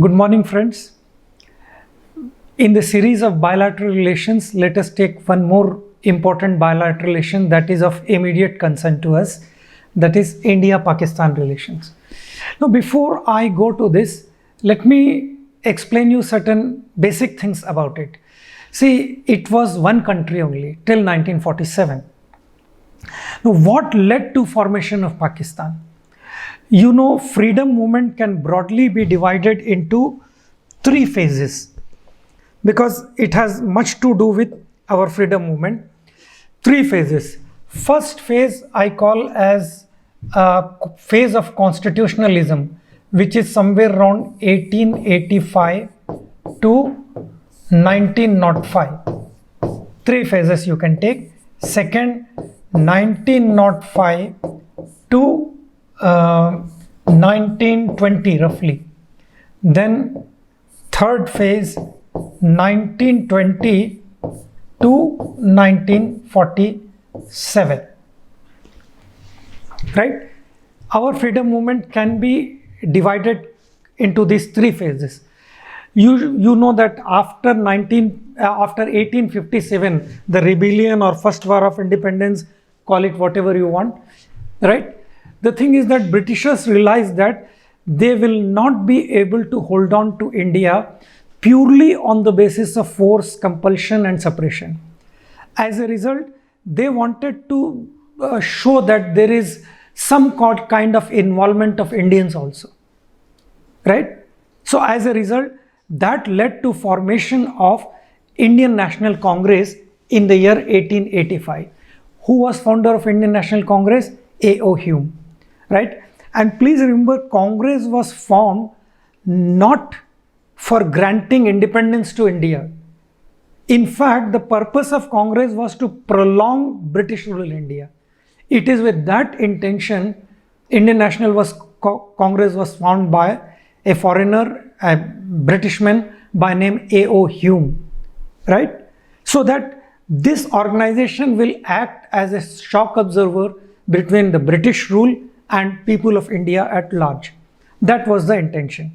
Good morning, friends. In the series of bilateral relations, let us take one more important bilateral relation that is of immediate concern to us, that is India-Pakistan relations. Now, before I go to this, let me explain you certain basic things about it. See, it was one country only till 1947. Now, what led to formation of Pakistan? You know, freedom movement can broadly be divided into three phases because it has much to do with our freedom movement. Three phases. First phase I call as a phase of constitutionalism, which is somewhere around 1885 to 1905. Three phases you can take. Second, 1905 to 1920 roughly. Then third phase, 1920 to 1947. Right? Our freedom movement can be divided into these three phases. You know that after 1857, the rebellion or first war of independence, call it whatever you want, right? The thing is that Britishers realized that they will not be able to hold on to India purely on the basis of force, compulsion and suppression. As a result, they wanted to show that there is some kind of involvement of Indians also, right? So as a result, that led to formation of Indian National Congress in the year 1885. Who was founder of Indian National Congress? A.O. Hume. Right? And please remember, Congress was formed not for granting independence to India. In fact, the purpose of Congress was to prolong British rule in India. It is with that intention, Indian National Congress was formed by a foreigner, a Britishman by name A.O. Hume. Right? So that this organization will act as a shock absorber between the British rule and people of India at large. That was the intention.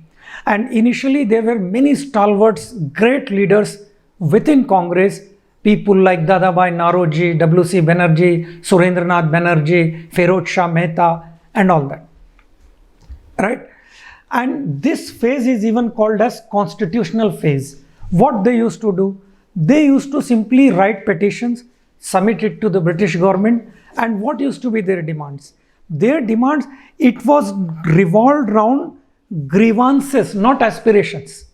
And initially there were many stalwarts, great leaders within Congress, people like Dadabhai Naoroji, W.C. Banerjee, Surendranath Banerjee, Feroz Shah Mehta and all that. Right? And this phase is even called as constitutional phase. What they used to do? They used to simply write petitions, submit it to the British government, and what used to be their demands? Their demands, it was revolved around grievances, not aspirations.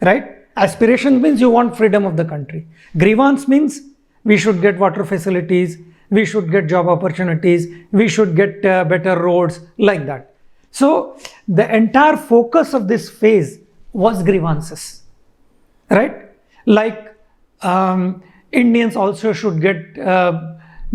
Right? Aspiration means you want freedom of the country. Grievance means we should get water facilities, we should get job opportunities, we should get better roads, like that. So the entire focus of this phase was grievances. Right? Like Indians also should get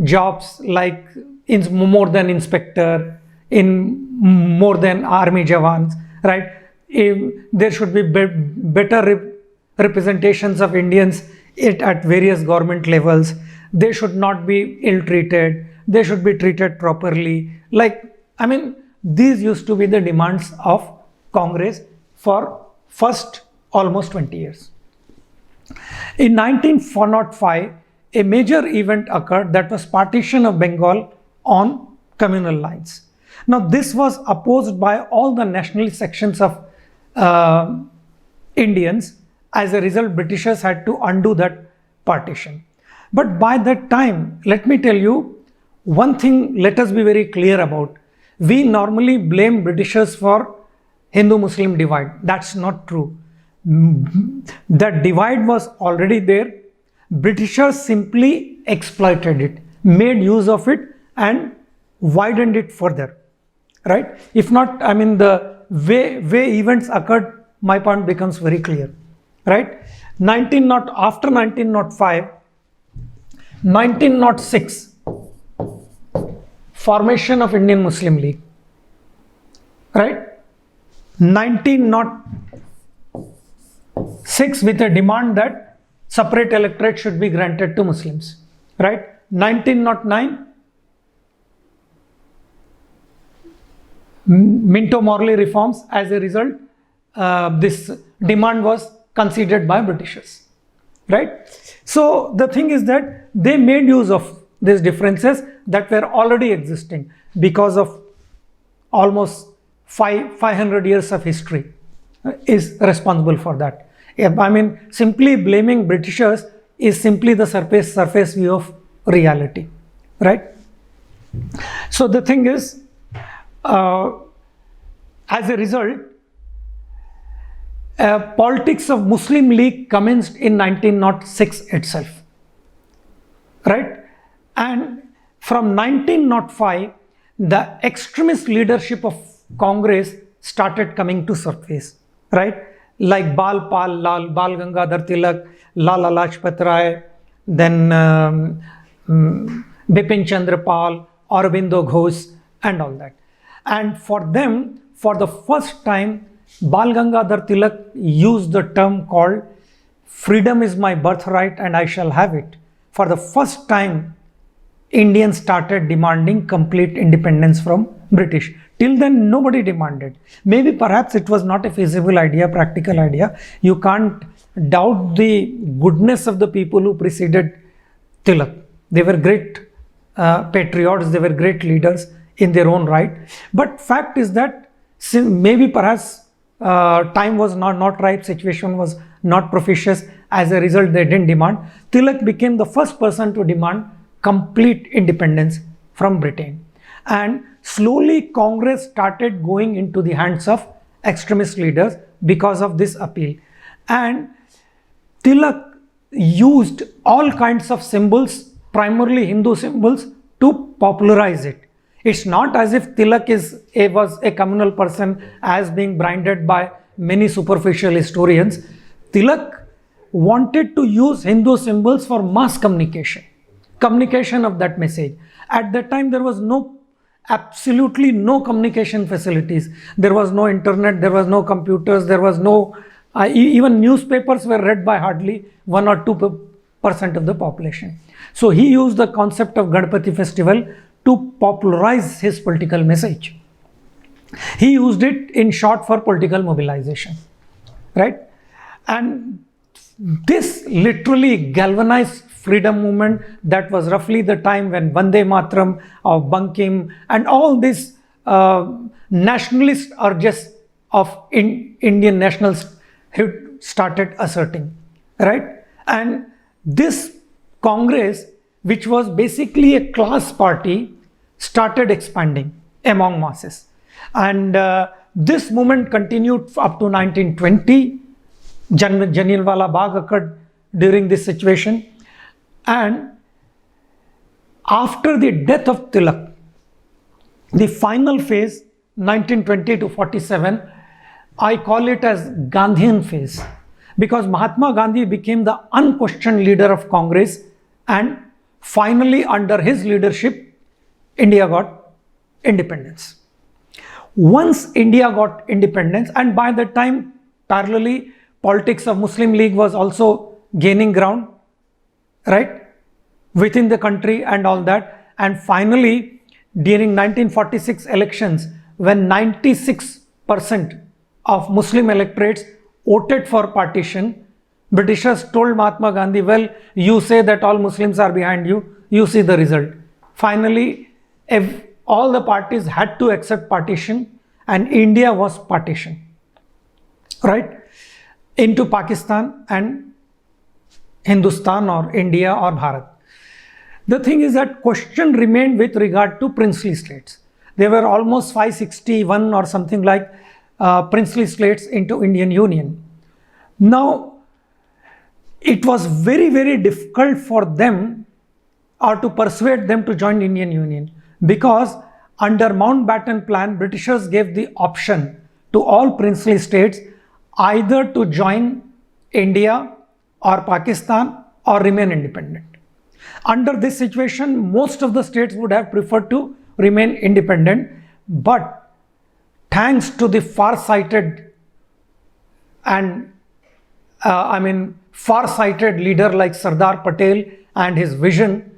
jobs like in more than inspector, in more than army jawans, right? There should be better representations of Indians at various government levels. They should not be ill-treated. They should be treated properly. These used to be the demands of Congress for first almost 20 years. In 1905, a major event occurred, that was partition of Bengal on communal lines. Now, this was opposed by all the nationalist sections of Indians. As a result, Britishers had to undo that partition. But by that time, let me tell you one thing, let us be very clear about. We normally blame Britishers for Hindu-Muslim divide. That's not true. That divide was already there. Britishers simply exploited it, made use of it and widened it further, right? If not, the way events occurred, my point becomes very clear, right? After 1905, 1906, formation of Indian Muslim League, right? 1906 with a demand that separate electorate should be granted to Muslims, right? 1909, Minto-Morley reforms. As a result, this demand was considered by Britishers, right? So the thing is that they made use of these differences that were already existing because of almost 500 years of history is responsible for that. I mean, simply blaming Britishers is simply the surface view of reality, right? So the thing is, as a result, politics of Muslim League commenced in 1906 itself, right? And from 1905, the extremist leadership of Congress started coming to surface, right? Like Bal Pal Lal, Bal Gangadhar Tilak, Lala Lajpat Rai, then Bipin Chandra Pal, Aurobindo Ghosh, and all that. And for them, for the first time, Bal Gangadhar Tilak used the term called freedom is my birthright and I shall have it. For the first time, Indians started demanding complete independence from British. Till then, nobody demanded. Maybe perhaps it was not a feasible idea, practical idea. You can't doubt the goodness of the people who preceded Tilak. They were great patriots, they were great leaders in their own right. But fact is that maybe perhaps time was not right, situation was not propitious. As a result, they didn't demand. Tilak became the first person to demand complete independence from Britain. And slowly Congress started going into the hands of extremist leaders because of this appeal. And Tilak used all kinds of symbols, primarily Hindu symbols, to popularize it. It's not as if Tilak was a communal person as being branded by many superficial historians. Tilak wanted to use Hindu symbols for mass communication of that message. At that time, there was absolutely no communication facilities. There was no internet, there was no computers, there was no, even newspapers were read by hardly 1 or 2% of the population. So he used the concept of Ganpati festival to popularize his political message. He used it in short for political mobilization, right? And this literally galvanized freedom movement. That was roughly the time when Vande Mataram of Bankim and all these nationalist urges of Indian nationals started asserting, right? And this Congress, which was basically a class party, started expanding among masses. And this movement continued up to 1920. Jallianwala Bagh occurred during this situation. And after the death of Tilak, the final phase, 1920 to 47, I call it as Gandhian phase, because Mahatma Gandhi became the unquestioned leader of Congress, and finally under his leadership, India got independence. Once India got independence, and by that time, parallelly, politics of Muslim League was also gaining ground, right, within the country and all that. And finally, during 1946 elections, when 96% of Muslim electorates voted for partition, Britishers told Mahatma Gandhi, well, you say that all Muslims are behind you, you see the result. Finally, all the parties had to accept partition, and India was partitioned, right, into Pakistan and Hindustan or India or Bharat. The thing is that question remained with regard to princely states. There were almost 561 or something like princely states into Indian Union. Now, it was very, very difficult for them or to persuade them to join Indian Union, because under Mountbatten Plan, Britishers gave the option to all princely states either to join India or Pakistan or remain independent. Under this situation, most of the states would have preferred to remain independent, but thanks to the far-sighted and far-sighted leader like Sardar Patel and his vision,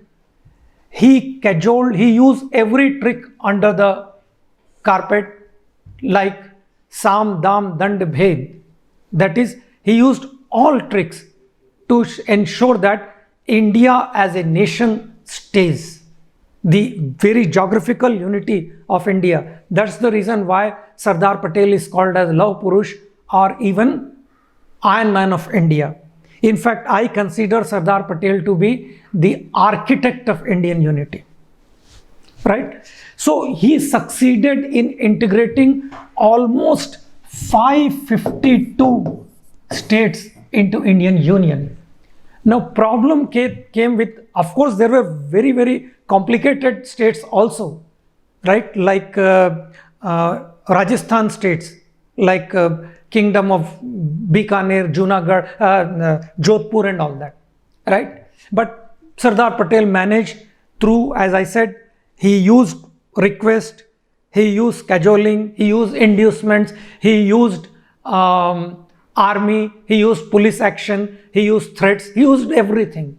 he used every trick under the carpet, like Sam, Dam, Dand, Bhed. That is, he used all tricks to ensure that India as a nation stays. The very geographical unity of India. That's the reason why Sardar Patel is called as Lauh Purush or even Iron Man of India. In fact, I consider Sardar Patel to be the architect of Indian unity. Right? So he succeeded in integrating almost 552 states into Indian Union. Now problem came with, of course, there were very, very complicated states also, right? Like Rajasthan states, like Kingdom of Bikaner, Junagadh, Jodhpur and all that, right? But Sardar Patel managed through, as I said, he used request, he used cajoling, he used inducements, he used army, he used police action, he used threats, he used everything,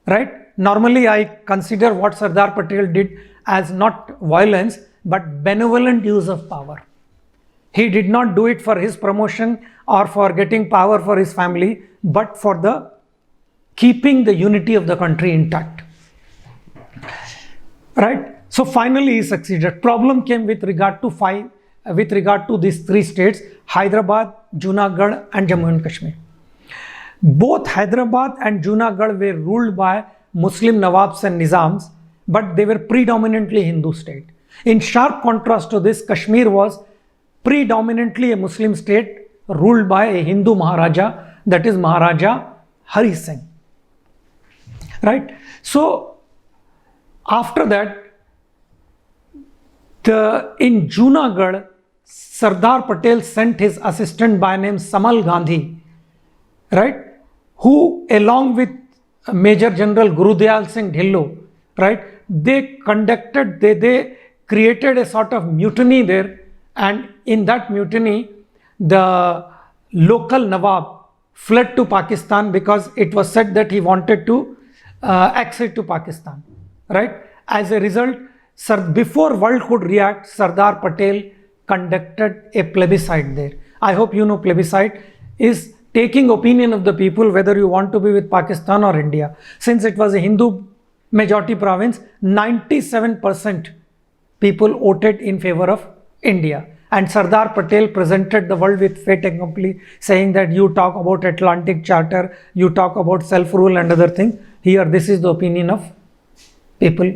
right? Normally I consider what Sardar Patel did as not violence but benevolent use of power. He did not do it for his promotion or for getting power for his family, but for the keeping the unity of the country intact, right? So finally he succeeded. Problem came with regard to these three states, Hyderabad, Junagadh and Jammu and Kashmir. Both Hyderabad and Junagadh were ruled by Muslim Nawabs and Nizams, but they were predominantly Hindu state. In sharp contrast to this, Kashmir was predominantly a Muslim state ruled by a Hindu Maharaja, that is Maharaja Hari Singh. Right? So after that, in Junagadh, Sardar Patel sent his assistant by name Samal Gandhi, right, who along with Major General Gurudayal Singh Dhillon, right, they created a sort of mutiny there, and in that mutiny the local Nawab fled to Pakistan because it was said that he wanted to accede to Pakistan, right. As a result, before world could react, Sardar Patel conducted a plebiscite there. I hope you know plebiscite is taking opinion of the people whether you want to be with Pakistan or India. Since it was a Hindu majority province, 97% people voted in favor of India. And Sardar Patel presented the world with fait accompli, saying that you talk about Atlantic Charter, you talk about self-rule and other things. Here, this is the opinion of people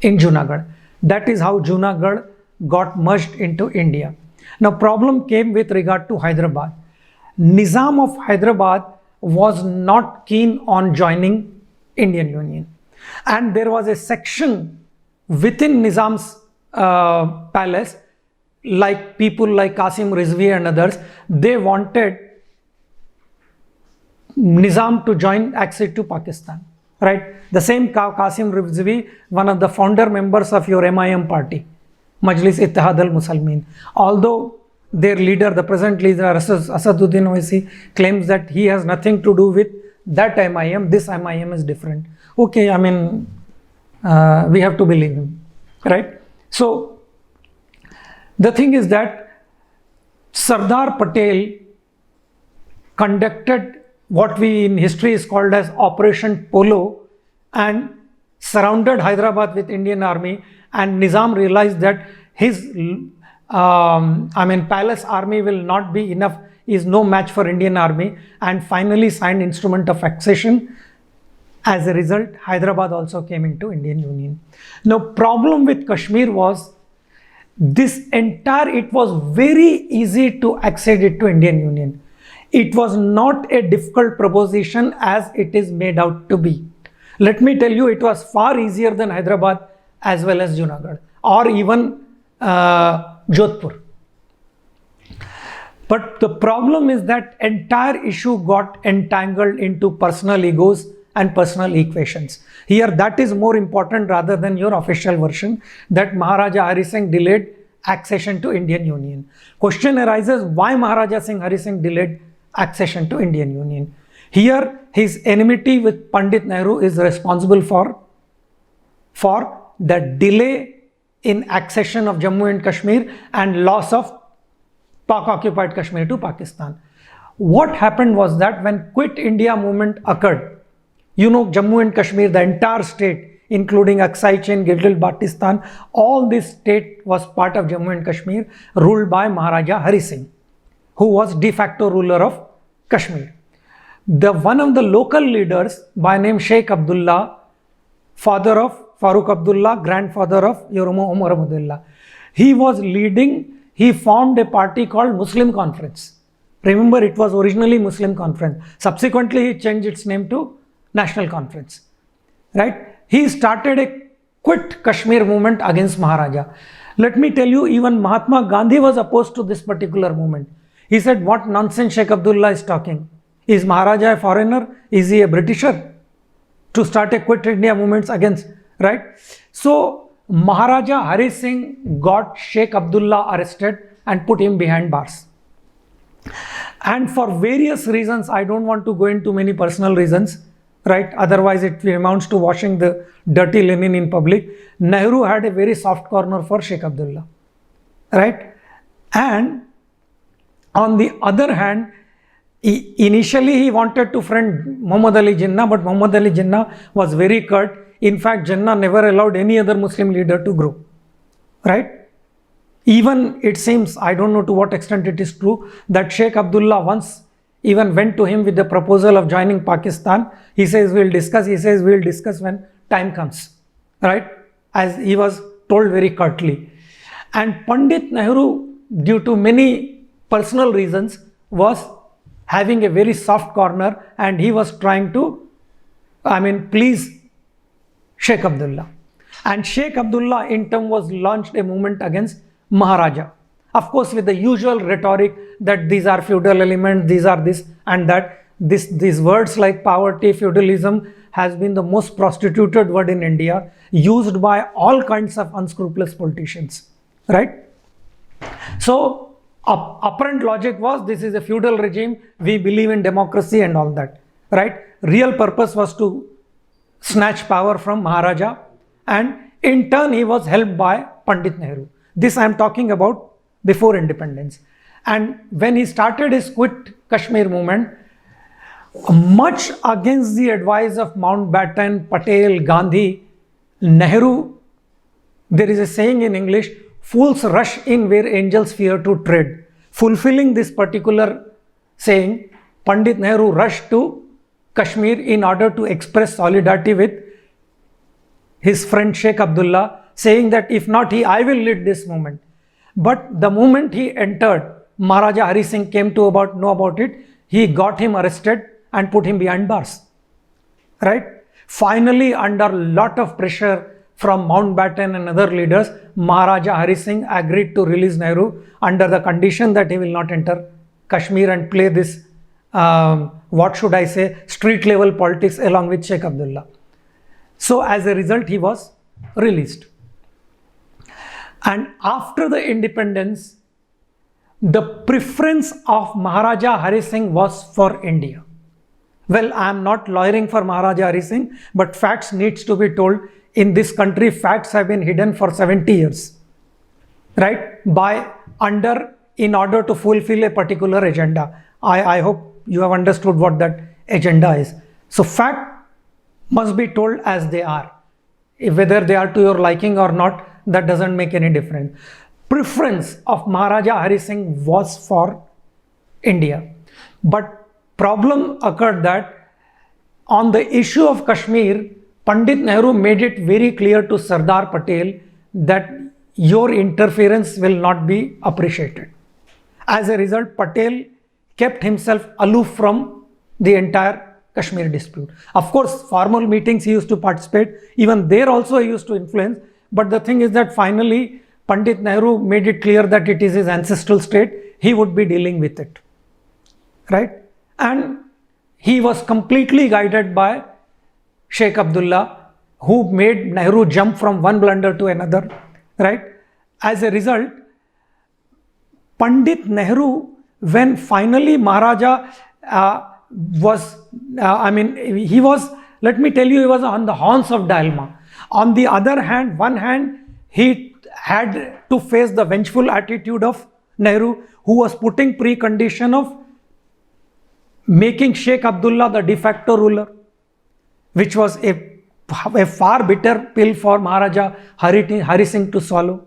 in Junagadh. That is how Junagadh got merged into India. Now problem came with regard to Hyderabad. Nizam of Hyderabad was not keen on joining Indian Union, and there was a section within Nizam's palace, like people like Qasim Rizvi and others, they wanted Nizam to accede to Pakistan, right? The same Qasim Rizvi, one of the founder members of your MIM party, Majlis Ittihad al-Muslimin. Although their leader, the present leader Asaduddin Owaisi, claims that he has nothing to do with that MIM, this MIM is different. Okay, I mean, we have to believe him, right? So the thing is that Sardar Patel conducted what we in history is called as Operation Polo and surrounded Hyderabad with Indian army, and Nizam realized that his palace army will not be enough, is no match for Indian army, and finally signed instrument of accession. As a result, Hyderabad also came into Indian Union. Now problem with Kashmir was it was very easy to accede it to Indian Union. It was not a difficult proposition as it is made out to be. Let me tell you, it was far easier than Hyderabad as well as Junagadh or even Jodhpur. But the problem is that entire issue got entangled into personal egos and personal equations. Here that is more important rather than your official version that Maharaja Hari Singh delayed accession to Indian Union. Question arises, why Maharaja Hari Singh delayed accession to Indian Union? Here his enmity with Pandit Nehru is responsible for the delay in accession of Jammu and Kashmir and loss of Pak-occupied Kashmir to Pakistan. What happened was that when Quit India movement occurred, Jammu and Kashmir, the entire state, including Aksai Chin, Gilgit-Baltistan, all this state was part of Jammu and Kashmir, ruled by Maharaja Hari Singh, who was de facto ruler of Kashmir. One of the local leaders by name Sheikh Abdullah, father of Farooq Abdullah, grandfather of Umar Abdullah, he formed a party called Muslim Conference. Remember, it was originally Muslim Conference. Subsequently, he changed its name to National Conference. Right? He started a Quit Kashmir movement against Maharaja. Let me tell you, even Mahatma Gandhi was opposed to this particular movement. He said, what nonsense Sheikh Abdullah is talking. Is Maharaja a foreigner? Is he a Britisher? To start a Quit India movement against, right? So, Maharaja Hari Singh got Sheikh Abdullah arrested and put him behind bars. And for various reasons, I don't want to go into many personal reasons, right? Otherwise, it amounts to washing the dirty linen in public. Nehru had a very soft corner for Sheikh Abdullah, right? And on the other hand, initially he wanted to friend Muhammad Ali Jinnah, but Muhammad Ali Jinnah was very curt. In fact, Jinnah never allowed any other Muslim leader to grow, right? Even it seems, I don't know to what extent it is true, that Sheikh Abdullah once even went to him with the proposal of joining Pakistan. He says, we'll discuss. He says, we'll discuss when time comes, right? As he was told very curtly. And Pandit Nehru, due to many personal reasons, was having a very soft corner, and he was trying to, please Sheikh Abdullah. And Sheikh Abdullah in turn was launched a movement against Maharaja. Of course, with the usual rhetoric that these are feudal elements, these are this and that. These words like poverty, feudalism has been the most prostituted word in India, used by all kinds of unscrupulous politicians, right? So, apparent logic was, this is a feudal regime, we believe in democracy and all that, right? Real purpose was to snatch power from Maharaja, and in turn he was helped by Pandit Nehru. This I am talking about before independence. And when he started his Quit Kashmir movement, much against the advice of Mountbatten, Patel, Gandhi, Nehru, there is a saying in English, fools rush in where angels fear to tread. Fulfilling this particular saying, Pandit Nehru rushed to Kashmir in order to express solidarity with his friend Sheikh Abdullah, saying that if not he, I will lead this movement. But the moment he entered, Maharaja Hari Singh came to know about it. He got him arrested and put him behind bars, right? Finally, under a lot of pressure from Mountbatten and other leaders, Maharaja Hari Singh agreed to release Nehru under the condition that he will not enter Kashmir and play this, street level politics along with Sheikh Abdullah. So as a result, he was released. And after the independence, the preference of Maharaja Hari Singh was for India. Well, I am not lawyering for Maharaja Hari Singh, but facts needs to be told. In this country, facts have been hidden for 70 years, right? In order to fulfill a particular agenda. I hope you have understood what that agenda is. So fact must be told as they are. Whether they are to your liking or not, that doesn't make any difference. Preference of Maharaja Hari Singh was for India. But problem occurred that on the issue of Kashmir, Pandit Nehru made it very clear to Sardar Patel that your interference will not be appreciated. As a result, Patel kept himself aloof from the entire Kashmir dispute. Of course, formal meetings he used to participate. Even there also he used to influence. But the thing is that finally, Pandit Nehru made it clear that it is his ancestral state. He would be dealing with it, right? And he was completely guided by Sheikh Abdullah, who made Nehru jump from one blunder to another, right? As a result, Pandit Nehru, when finally Maharaja he was, let me tell you, he was on the horns of Dalma. On the other hand, he had to face the vengeful attitude of Nehru, who was putting precondition of making Sheikh Abdullah the de facto ruler, which was a far bitter pill for Maharaja Hari Singh to swallow.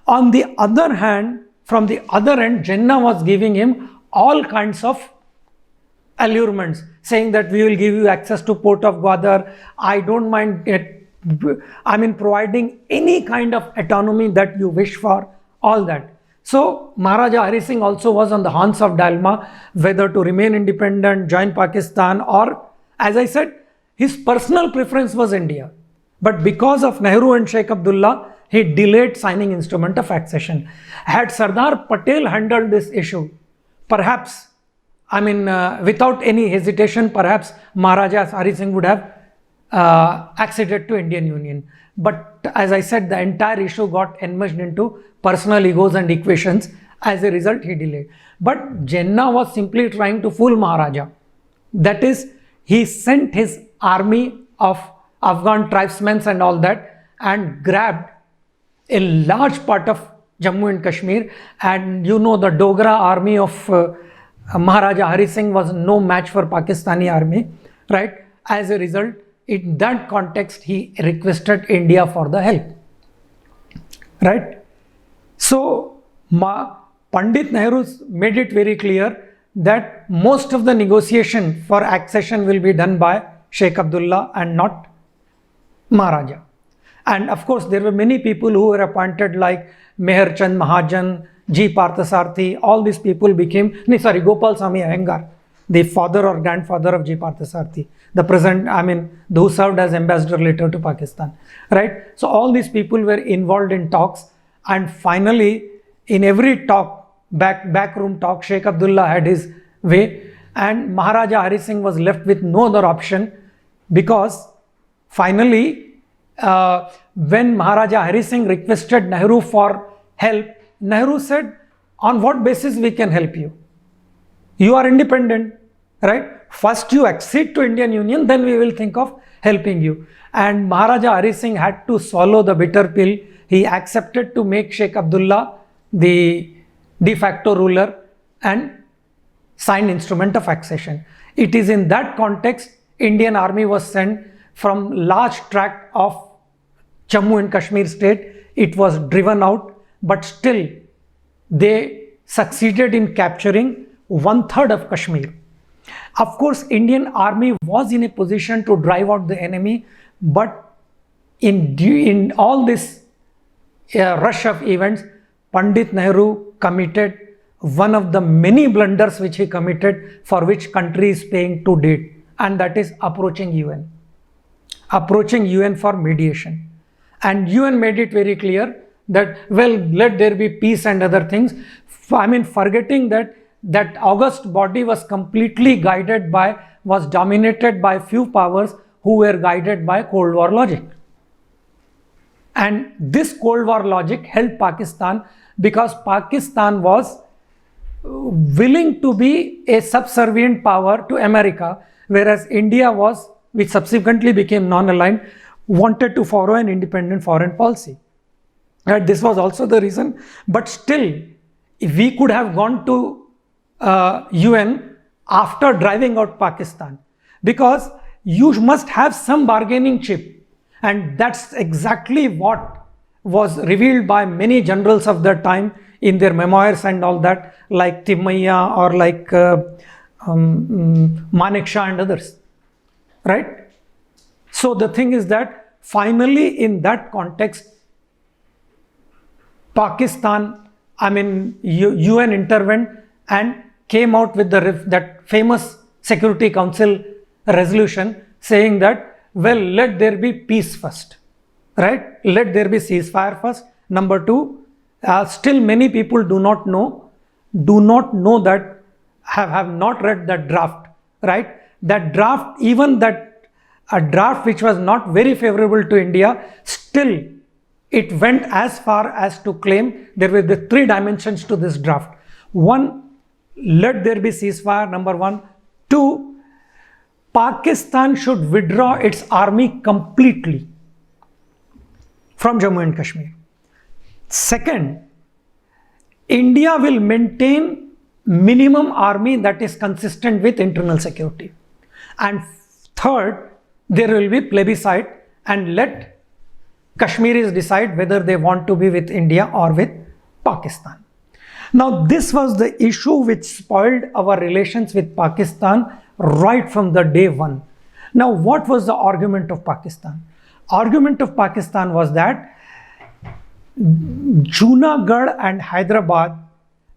On the other hand, from the other end, Jinnah was giving him all kinds of allurements, saying that we will give you access to port of Gwadar. I don't mind providing any kind of autonomy that you wish for, all that. So Maharaja Hari Singh also was on the horns of dilemma, whether to remain independent, join Pakistan, or, as I said, his personal preference was India. But because of Nehru and Sheikh Abdullah, he delayed signing instrument of accession. Had Sardar Patel handled this issue, perhaps, without any hesitation, perhaps Maharaja Hari Singh would have acceded to Indian Union. But as I said, the entire issue got enmeshed into personal egos and equations. As a result, he delayed. But Jinnah was simply trying to fool Maharaja. That is, he sent his army of Afghan tribesmen and all that and grabbed a large part of Jammu and Kashmir. And you know, the Dogra army of Maharaja Hari Singh was no match for Pakistani army, right? As a result, in that context, he requested India for the help, right? So Pandit Nehru made it very clear that most of the negotiation for accession will be done by Sheikh Abdullah and not Maharaja. And of course, there were many people who were appointed, like Meher Chand Mahajan, G. Parthasarathy. All these people became, Gopal Swami Iyengar, the father or grandfather of G. Parthasarathy, the present, who served as ambassador later to Pakistan, right? So all these people were involved in talks, and finally, in every talk, backroom talk, Sheikh Abdullah had his way, and Maharaja Hari Singh was left with no other option, because finally, when Maharaja Hari Singh requested Nehru for help, Nehru said, on what basis we can help you? You are independent, right? First you accede to Indian Union, then we will think of helping you. And Maharaja Hari Singh had to swallow the bitter pill. He accepted to make Sheikh Abdullah the de facto ruler and signed instrument of accession. It is in that context Indian army was sent from large tract of Jammu and Kashmir state. It was driven out, but still they succeeded in capturing 1/3 of Kashmir. Of course, Indian army was in a position to drive out the enemy, but in all this rush of events, Pandit Nehru committed one of the many blunders which he committed, for which country is paying to date, and that is approaching UN for mediation. And UN made it very clear that, well, let there be peace and other things. Forgetting that august body was completely dominated by few powers who were guided by Cold War logic. And this Cold War logic helped Pakistan, because Pakistan was willing to be a subservient power to America, whereas India was, which subsequently became non-aligned, wanted to follow an independent foreign policy. Right? This was also the reason. But still, if we could have gone to UN after driving out Pakistan, because you must have some bargaining chip, and that's exactly what was revealed by many generals of their time in their memoirs and all that, like Timaiya or like Manek Shah and others, right? So the thing is that finally in that context, Pakistan, UN intervened and came out with that famous Security Council resolution saying that, well, let there be peace first, right? Let there be ceasefire first. Number two, still many people do not know that, have not read that draft, right? That draft, even that a draft which was not very favorable to India, still it went as far as to claim there were the three dimensions to this draft. One, let there be ceasefire, number one. Two, Pakistan should withdraw its army completely from Jammu and Kashmir. Second, India will maintain minimum army that is consistent with internal security. And third, there will be plebiscite and let Kashmiris decide whether they want to be with India or with Pakistan. Now, this was the issue which spoiled our relations with Pakistan right from the day one. Now, what was the argument of Pakistan? Argument of Pakistan was that Junagadh and Hyderabad,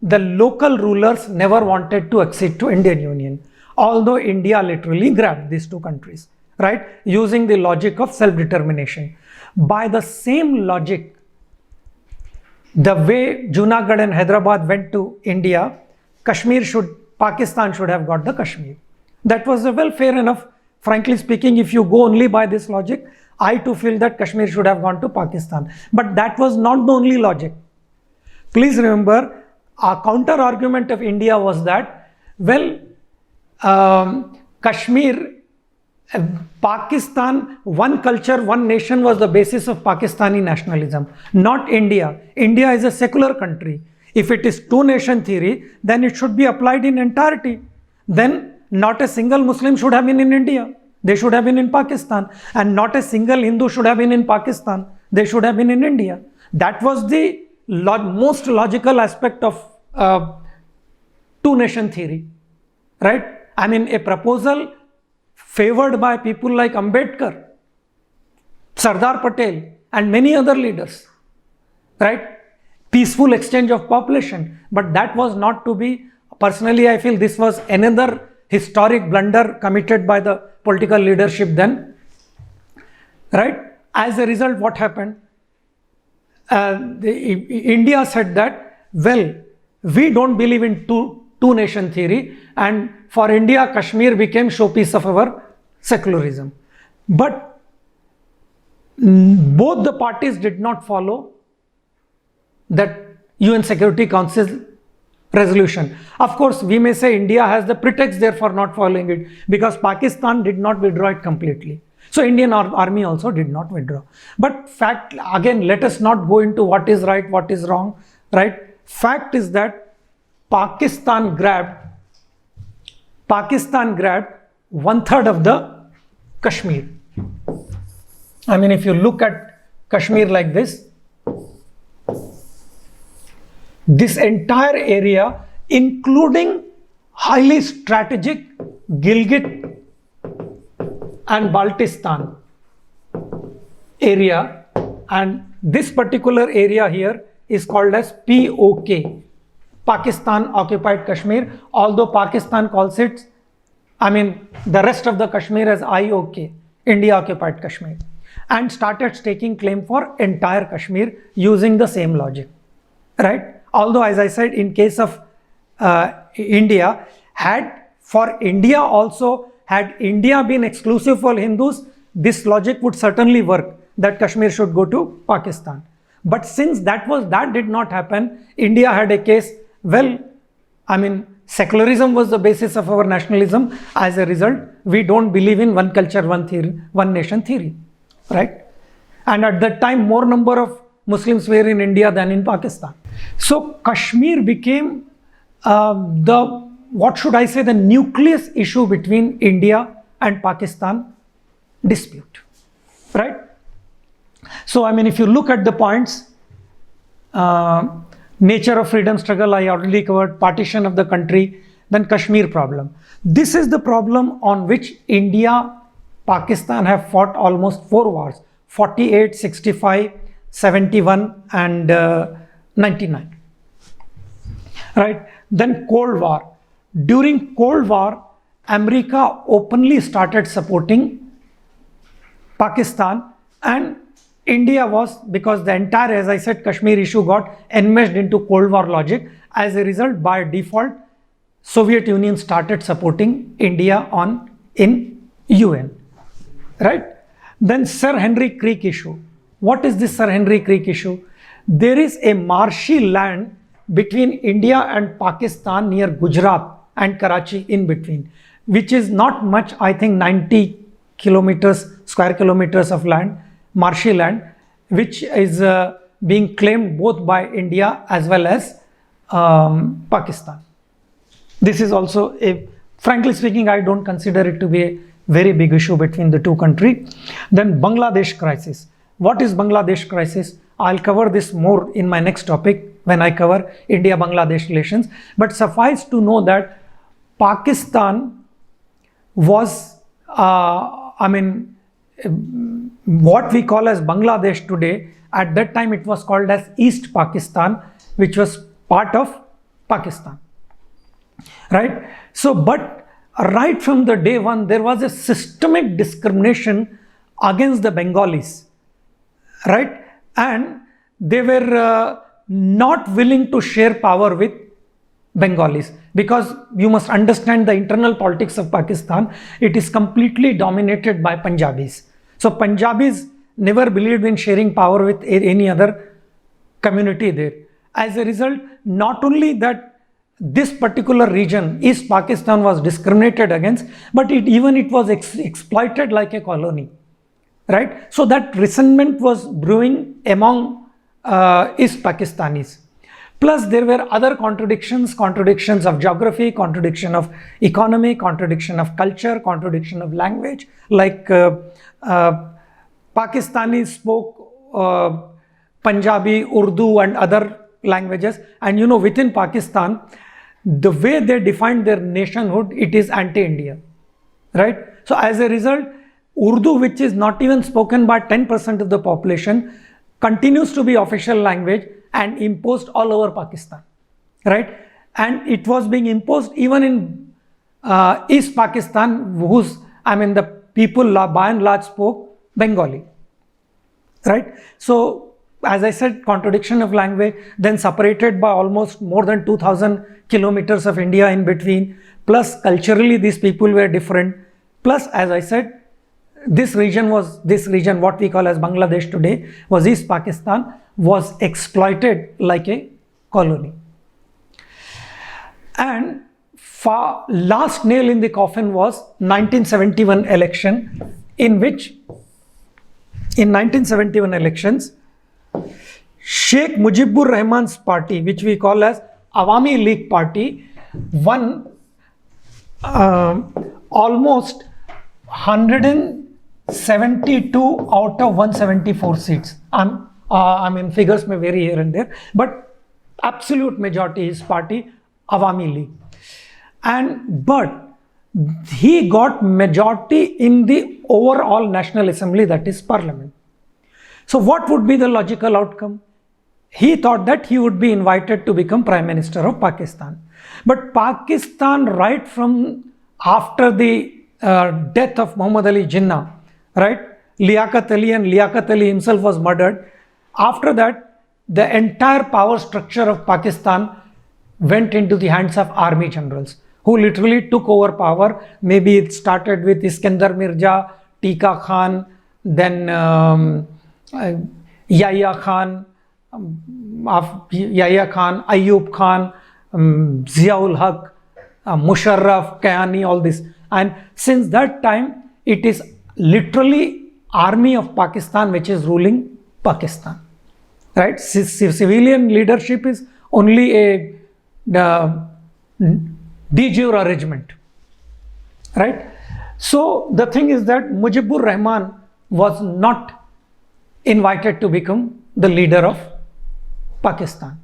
the local rulers never wanted to accede to Indian Union, although India literally grabbed these two countries, right, using the logic of self-determination. By the same logic, the way Junagadh and Hyderabad went to India, Pakistan should have got the Kashmir. That was well, fair enough. Frankly speaking, if you go only by this logic, I too feel that Kashmir should have gone to Pakistan. But that was not the only logic. Please remember, our counter argument of India was that, well, Kashmir, Pakistan, one culture, one nation was the basis of Pakistani nationalism, not India. India is a secular country. If it is two-nation theory, then it should be applied in entirety. Then not a single Muslim should have been in India. They should have been in Pakistan. And not a single Hindu should have been in Pakistan. They should have been in India. That was the most logical aspect of two-nation theory, right? I mean, a proposal favored by people like Ambedkar, Sardar Patel, and many other leaders, right? Peaceful exchange of population. But that was not to be. Personally, I feel this was another historic blunder committed by the political leadership then, right? As a result, what happened? India said that, well, we don't believe in two-nation theory, and for India, Kashmir became showpiece of our secularism. But both the parties did not follow that UN Security Council resolution. Of course, we may say India has the pretext there for not following it, because Pakistan did not withdraw it completely. So Indian army also did not withdraw. But fact, again, let us not go into what is right, what is wrong, right? Fact is that Pakistan grabbed 1/3 of the Kashmir. I mean, if you look at Kashmir like this entire area, including highly strategic Gilgit and Baltistan area, and this particular area here is called as POK, Pakistan Occupied Kashmir, although Pakistan calls it, I mean, the rest of the Kashmir as IOK, India Occupied Kashmir, and started staking claim for entire Kashmir using the same logic, right? Although, as I said, in case of India, had India been exclusive for Hindus, this logic would certainly work, that Kashmir should go to Pakistan. But since that did not happen, India had a case, well, I mean, secularism was the basis of our nationalism. As a result, we don't believe in one culture, one theory, one nation theory, right? And at that time, more number of Muslims were in India than in Pakistan. So Kashmir became the nucleus issue between India and Pakistan dispute, right? So, I mean, if you look at the points, nature of freedom struggle, I already covered, partition of the country, then Kashmir problem. This is the problem on which India, Pakistan have fought almost 4 wars, 48, 65, 71 and 99, right? Then Cold War. During Cold War, America openly started supporting Pakistan, and India was, because the entire, as I said, Kashmir issue got enmeshed into Cold War logic. As a result, by default, Soviet Union started supporting India in UN, right? Then Sir Henry Creek issue. What is this Sir Henry Creek issue? There is a marshy land between India and Pakistan near Gujarat and Karachi in between, which is not much, I think 90 square kilometers of land, marshy land, which is being claimed both by India as well as Pakistan. This is also frankly speaking, I don't consider it to be a very big issue between the two countries. Then Bangladesh crisis. What is Bangladesh crisis? I'll cover this more in my next topic when I cover India-Bangladesh relations. But suffice to know that Pakistan was, what we call as Bangladesh today, at that time it was called as East Pakistan, which was part of Pakistan. Right? So, but right from the day one, there was a systemic discrimination against the Bengalis. Right? And they were not willing to share power with Bengalis, because you must understand the internal politics of Pakistan. It is completely dominated by Punjabis. So Punjabis never believed in sharing power with any other community there. As a result, not only that this particular region, East Pakistan, was discriminated against, but it was exploited like a colony. Right? So that resentment was brewing among East Pakistanis. Plus there were other contradictions of geography, contradiction of economy, contradiction of culture, contradiction of language. Like Pakistanis spoke Punjabi, Urdu and other languages. And you know, within Pakistan, the way they defined their nationhood, it is anti-India. Right? So as a result, Urdu, which is not even spoken by 10% of the population, continues to be official language and imposed all over Pakistan. Right? And it was being imposed even in East Pakistan, the people by and large spoke Bengali. Right? So as I said, contradiction of language, then separated by almost more than 2000 kilometers of India in between, plus culturally these people were different, plus as I said, this region, what we call as Bangladesh today, was East Pakistan, was exploited like a colony. And last nail in the coffin was 1971 election, in which in 1971 elections, Sheikh Mujibur Rahman's party, which we call as Awami League Party, won almost 172 out of 174 seats. Figures may vary here and there, but absolute majority is party Awami League. But he got majority in the overall National Assembly, that is Parliament. So what would be the logical outcome? He thought that he would be invited to become Prime Minister of Pakistan. But Pakistan, right from after the death of Muhammad Ali Jinnah, right, Liaquat Ali himself was murdered. After that, the entire power structure of Pakistan went into the hands of army generals, who literally took over power. Maybe it started with Iskandar Mirza, Tika Khan, then Yahya Khan, Ayub Khan, Ziaul Haq, Musharraf, Kayani, all this. And since that time, it is literally army of Pakistan which is ruling Pakistan. Right? Civilian leadership is only a de jure arrangement. Right? So the thing is that Mujibur Rahman was not invited to become the leader of Pakistan.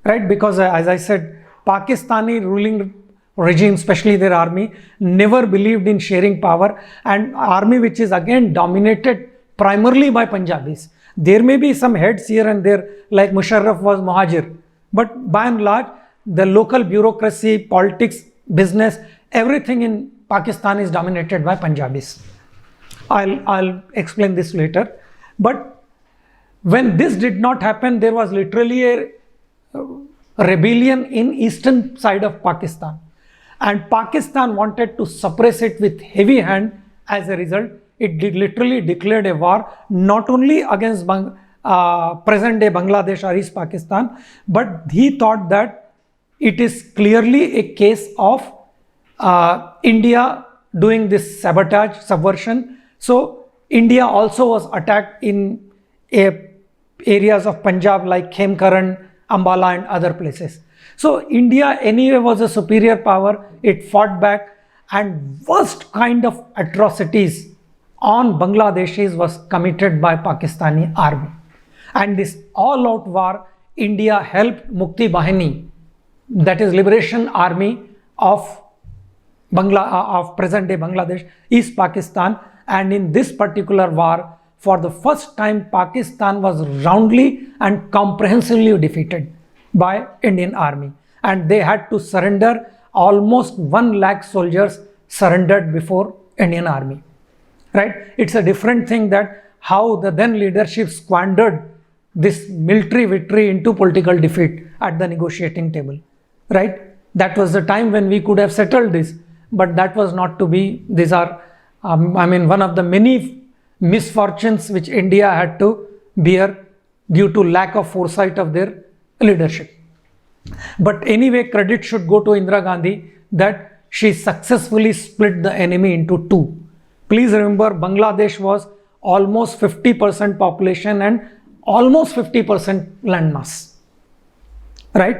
Right? Because as I said, Pakistani ruling regime, especially their army, never believed in sharing power, and army which is again dominated primarily by Punjabis. There may be some heads here and there, like Musharraf was Muhajir, but by and large, the local bureaucracy, politics, business, everything in Pakistan is dominated by Punjabis. I'll explain this later. But when this did not happen, there was literally a rebellion in eastern side of Pakistan. And Pakistan wanted to suppress it with heavy hand. As a result, it literally declared a war, not only against present day Bangladesh or East Pakistan, but he thought that it is clearly a case of India doing this sabotage, subversion. So India also was attacked in areas of Punjab like Khemkaran, Ambala and other places. So India anyway was a superior power. It fought back, and worst kind of atrocities on Bangladeshis was committed by Pakistani army. And this all-out war, India helped Mukti Bahini, that is Liberation Army of present-day Bangladesh, East Pakistan, and in this particular war, for the first time, Pakistan was roundly and comprehensively defeated by Indian army, and they had to surrender. Almost 1 lakh soldiers surrendered before Indian army. Right? It's a different thing that how the then leadership squandered this military victory into political defeat at the negotiating table. Right? That was the time when we could have settled this, but that was not to be. These are, one of the many misfortunes which India had to bear due to lack of foresight of their leadership. But anyway, credit should go to Indira Gandhi that she successfully split the enemy into two. Please remember, Bangladesh was almost 50% population and almost 50% landmass. Right?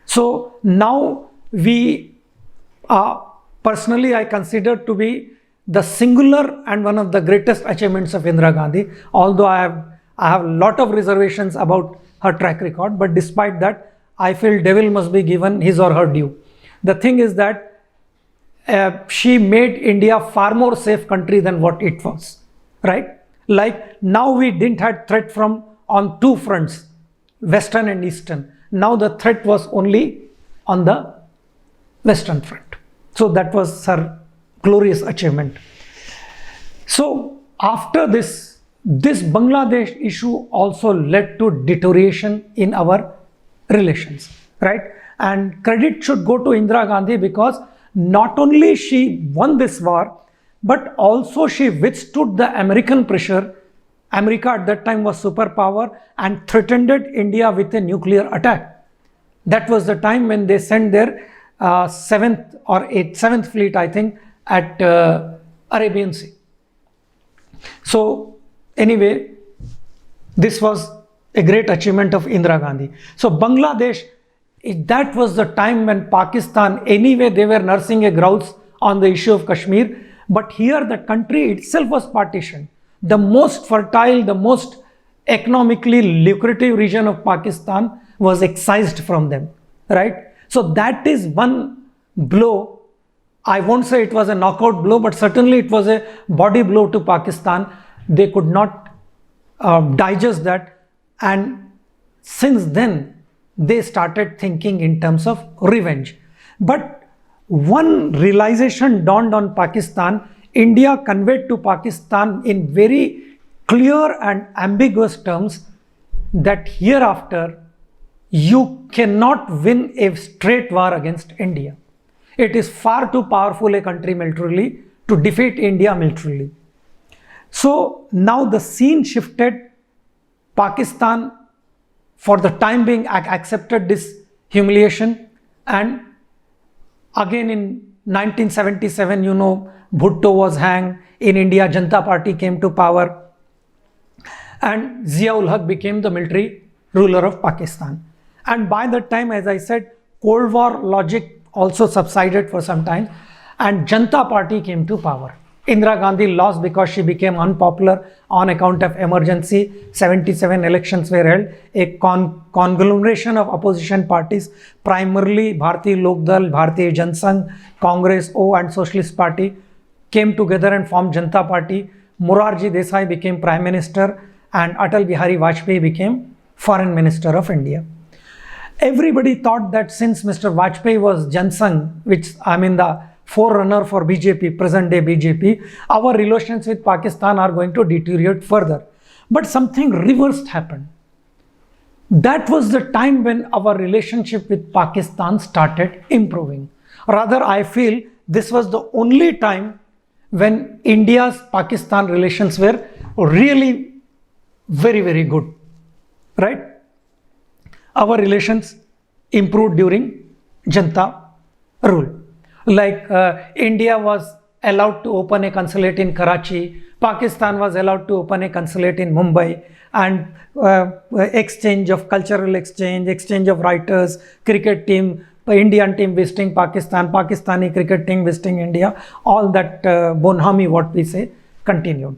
So now we, personally I consider to be the singular and one of the greatest achievements of Indira Gandhi, although I have a lot of reservations about her track record, but despite that, I feel devil must be given his or her due. The thing is that she made India far more safe country than what it was, right? Like now we didn't have threat from on two fronts, Western and Eastern. Now the threat was only on the Western front. So that was her glorious achievement. So after this Bangladesh issue also led to deterioration in our relations, right? And credit should go to Indira Gandhi because not only she won this war, but also she withstood the American pressure. America at that time was superpower and threatened India with a nuclear attack. That was the time when they sent their 7th fleet, I think, at Arabian Sea. So anyway, this was a great achievement of Indira Gandhi. So Bangladesh, that was the time when Pakistan, anyway they were nursing a grouse on the issue of Kashmir, but here the country itself was partitioned. The most fertile, the most economically lucrative region of Pakistan was excised from them, right? So that is one blow. I won't say it was a knockout blow, but certainly it was a body blow to Pakistan. They could not digest that. And since then, they started thinking in terms of revenge. But one realization dawned on Pakistan. India conveyed to Pakistan in very clear and ambiguous terms that hereafter, you cannot win a straight war against India. It is far too powerful a country militarily to defeat India militarily. So now the scene shifted. Pakistan, for the time being, accepted this humiliation, and again in 1977, Bhutto was hanged. In India, Janata Party came to power, and Zia-ul Haq became the military ruler of Pakistan. And by that time, as I said, Cold War logic also subsided for some time, and Janata Party came to power. Indira Gandhi lost because she became unpopular on account of emergency. 77 elections were held. A conglomeration of opposition parties, primarily Bharatiya Lok Dal, Bharatiya Jansangh, Congress, and Socialist Party, came together and formed Janata Party. Morarji Desai became Prime Minister, and Atal Bihari Vajpayee became Foreign Minister of India. Everybody thought that since Mr. Vajpayee was Jansangh, which the forerunner for BJP, present day BJP, our relations with Pakistan are going to deteriorate further. But something reversed happened. That was the time when our relationship with Pakistan started improving. Rather, I feel this was the only time when India's Pakistan relations were really very, very good, right? Our relations improved during Janata rule. Like India was allowed to open a consulate in Karachi, Pakistan was allowed to open a consulate in Mumbai, and exchange of cultural exchange of writers, cricket team, Indian team visiting Pakistan, Pakistani cricket team visiting India, all that bonhami, what we say, continued.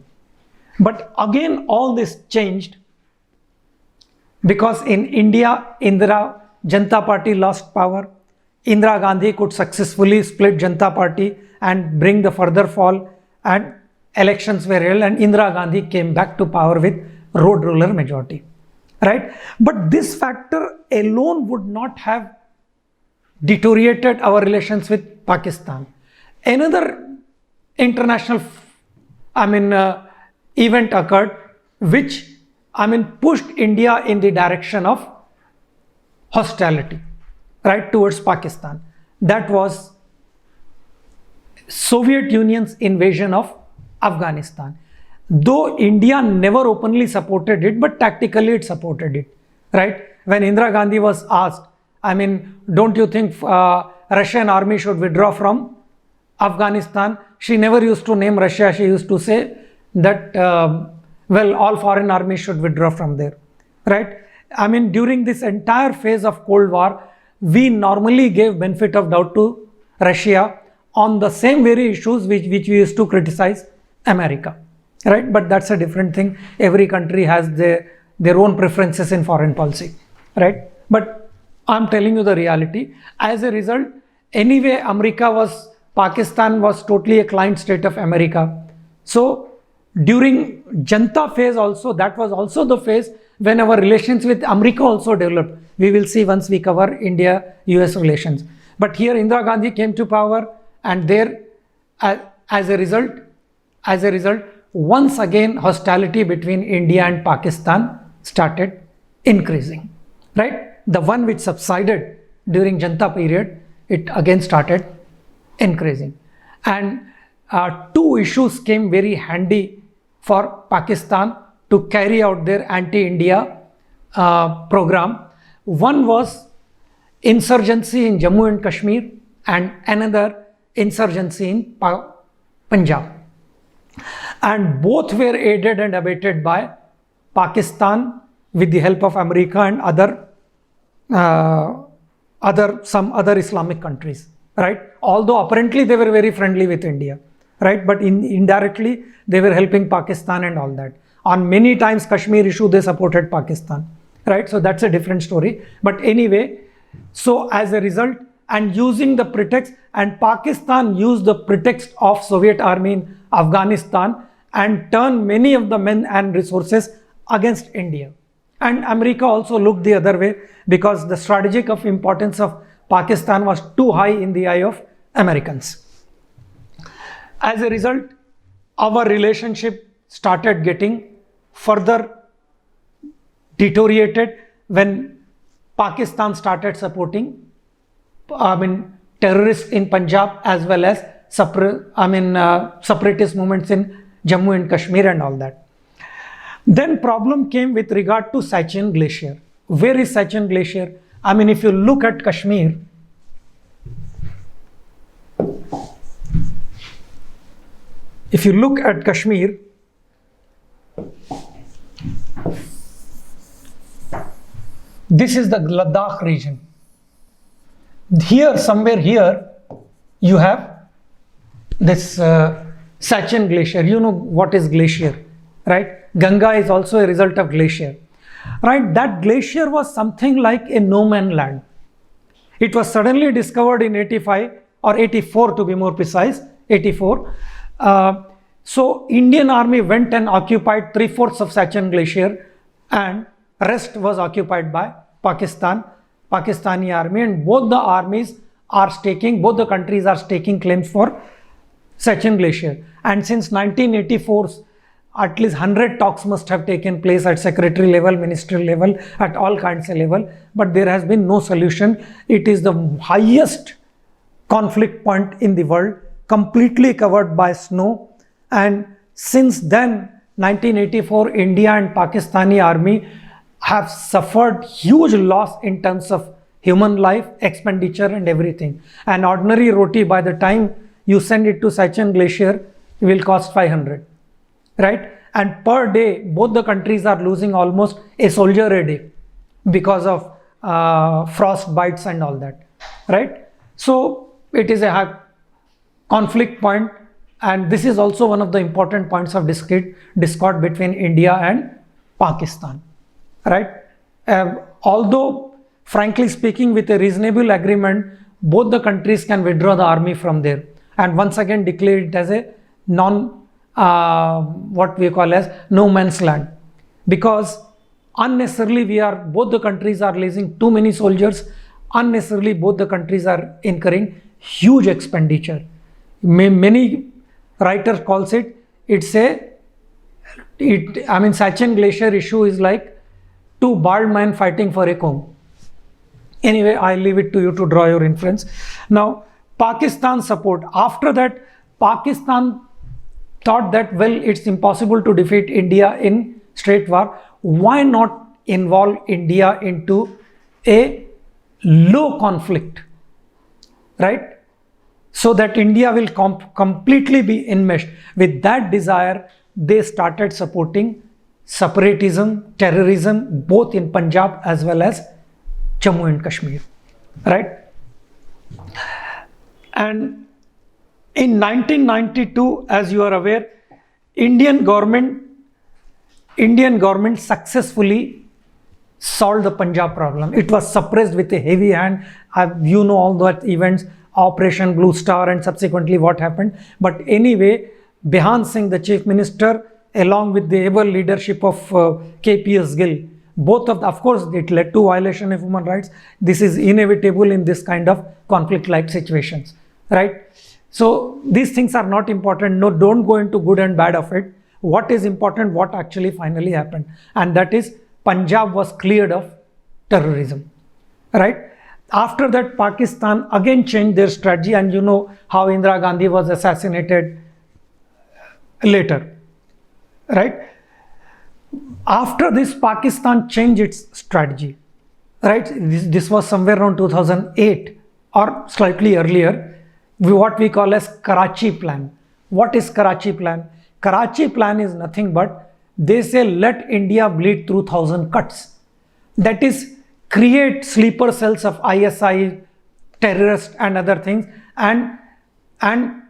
But again, all this changed because in India, Indira Janata Party lost power. Indira Gandhi could successfully split Janata Party and bring the further fall, and elections were held, and Indira Gandhi came back to power with road ruler majority, right? But this factor alone would not have deteriorated our relations with Pakistan. Another international, event occurred, which, pushed India in the direction of hostility, right, towards Pakistan. That was Soviet Union's invasion of Afghanistan. Though India never openly supported it, but tactically it supported it, right? When Indira Gandhi was asked, don't you think Russian army should withdraw from Afghanistan? She never used to name Russia. She used to say that, all foreign armies should withdraw from there, right? During this entire phase of Cold War, we normally gave benefit of doubt to Russia on the same very issues which we used to criticize America, right? But that's a different thing. Every country has their own preferences in foreign policy, right? But I'm telling you the reality. As a result, anyway, Pakistan was totally a client state of America. So during Janata phase also, that was also the phase when our relations with America also developed. We will see once we cover India-US relations. But here Indira Gandhi came to power, and there, as a result, once again hostility between India and Pakistan started increasing, right? The one which subsided during Janata period, it again started increasing. And two issues came very handy for Pakistan to carry out their anti-India program. One was insurgency in Jammu and Kashmir, and another insurgency in Punjab. And both were aided and abetted by Pakistan with the help of America and some other Islamic countries, right? Although apparently they were very friendly with India, right? But indirectly they were helping Pakistan and all that. On many times Kashmir issue, they supported Pakistan, right? So that's a different story. But anyway, so as a result, and using the pretext, and Pakistan used the pretext of Soviet army in Afghanistan and turned many of the men and resources against India. And America also looked the other way because the strategic importance of Pakistan was too high in the eye of Americans. As a result, our relationship started getting further deteriorated when Pakistan started supporting terrorists in Punjab as well as separatist movements in Jammu and Kashmir and all that. Then problem came with regard to Siachen Glacier. Where is Siachen Glacier? If you look at Kashmir, this is the Ladakh region. Here, somewhere here, you have this Siachen Glacier. You know what is glacier, right? Ganga is also a result of glacier, right? That glacier was something like a no man land. It was suddenly discovered in 85 or 84 to be more precise, 84. So Indian army went and occupied 3/4 of Siachen Glacier, and rest was occupied by Pakistani army, and both the countries are staking claims for Siachen Glacier. And since 1984, at least 100 talks must have taken place at secretary level, ministerial level, at all kinds of level, but there has been no solution. It is the highest conflict point in the world, completely covered by snow. And since then, 1984, India and Pakistani army have suffered huge loss in terms of human life, expenditure and everything. An ordinary roti, by the time you send it to Siachen Glacier, will cost 500, right? And per day, both the countries are losing almost a soldier a day because of frost bites and all that, right? So it is a conflict point, and this is also one of the important points of discord between India and Pakistan, right? Although, frankly speaking, with a reasonable agreement, both the countries can withdraw the army from there and once again declare it as a what we call as no man's land, because unnecessarily both the countries are losing too many soldiers. Unnecessarily both the countries are incurring huge expenditure. Many writers calls it, Sachin Glacier issue is like two bald men fighting for a comb. Anyway, I leave it to you to draw your inference. Now, Pakistan support. After that, Pakistan thought that, well, it's impossible to defeat India in straight war. Why not involve India into a low conflict, right? So that India will completely be enmeshed. With that desire, they started supporting separatism, terrorism, both in Punjab as well as Jammu and Kashmir, right? And in 1992, as you are aware, Indian government successfully solved the Punjab problem. It was suppressed with a heavy hand. You know all that events, Operation Blue Star, and subsequently what happened. But anyway, Behan Singh, the Chief Minister, along with the able leadership of KPS Gill, of course, it led to violation of human rights. This is inevitable in this kind of conflict-like situations, right? So these things are not important. No, don't go into good and bad of it. What is important, what actually finally happened, and that is Punjab was cleared of terrorism, right? After that, Pakistan again changed their strategy, and you know how Indira Gandhi was assassinated later, right? After this, Pakistan changed its strategy, right? This was somewhere around 2008 or slightly earlier, what we call as Karachi Plan. What is Karachi Plan? Karachi Plan is nothing but, they say, let India bleed through 1,000 cuts. That is, create sleeper cells of ISI, terrorists and other things, and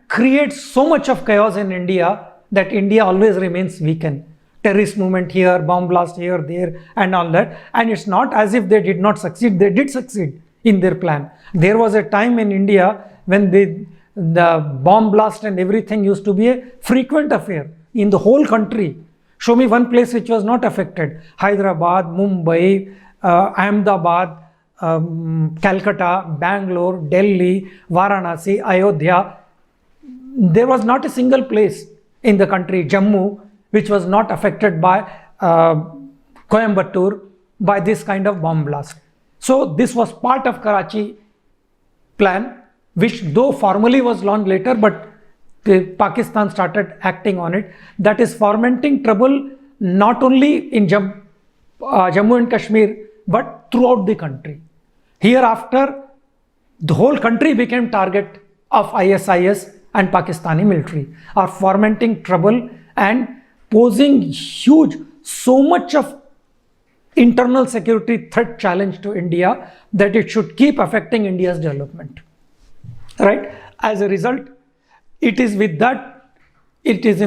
create so much of chaos in India that India always remains weakened. Terrorist movement here, bomb blast here, there, and all that. And it's not as if they did not succeed. They did succeed in their plan. There was a time in India when the bomb blast and everything used to be a frequent affair in the whole country. Show me one place which was not affected. Hyderabad, Mumbai, Ahmedabad, Calcutta, Bangalore, Delhi, Varanasi, Ayodhya. There was not a single place in the country, Jammu, which was not affected by Coimbatore, by this kind of bomb blast. So this was part of Karachi Plan, which though formally was launched later, but Pakistan started acting on it. That is fomenting trouble not only in Jammu and Kashmir, but throughout the country. Hereafter, the whole country became target of ISIS and Pakistani military, are fomenting trouble and posing huge, so much of internal security threat challenge to India that it should keep affecting India's development, right? As a result, it is in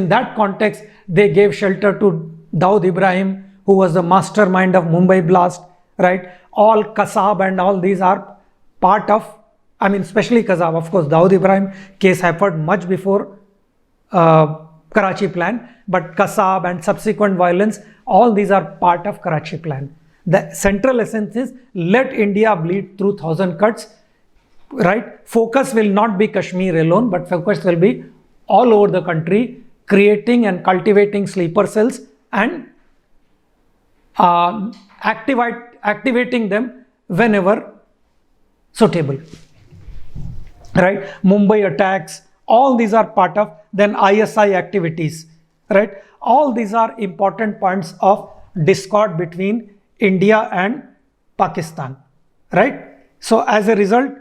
that context they gave shelter to Dawood Ibrahim, who was the mastermind of Mumbai blast, right? All Kasab and all these are part of, especially Kasab. Of course, Dawood Ibrahim case happened much before Karachi Plan, but Kasab and subsequent violence, all these are part of Karachi Plan. The central essence is, let India bleed through 1,000 cuts, right? Focus will not be Kashmir alone, but focus will be all over the country, creating and cultivating sleeper cells and activating them whenever suitable, right? Mumbai attacks, all these are part of then ISI activities, right? All these are important points of discord between India and Pakistan, right? So as a result,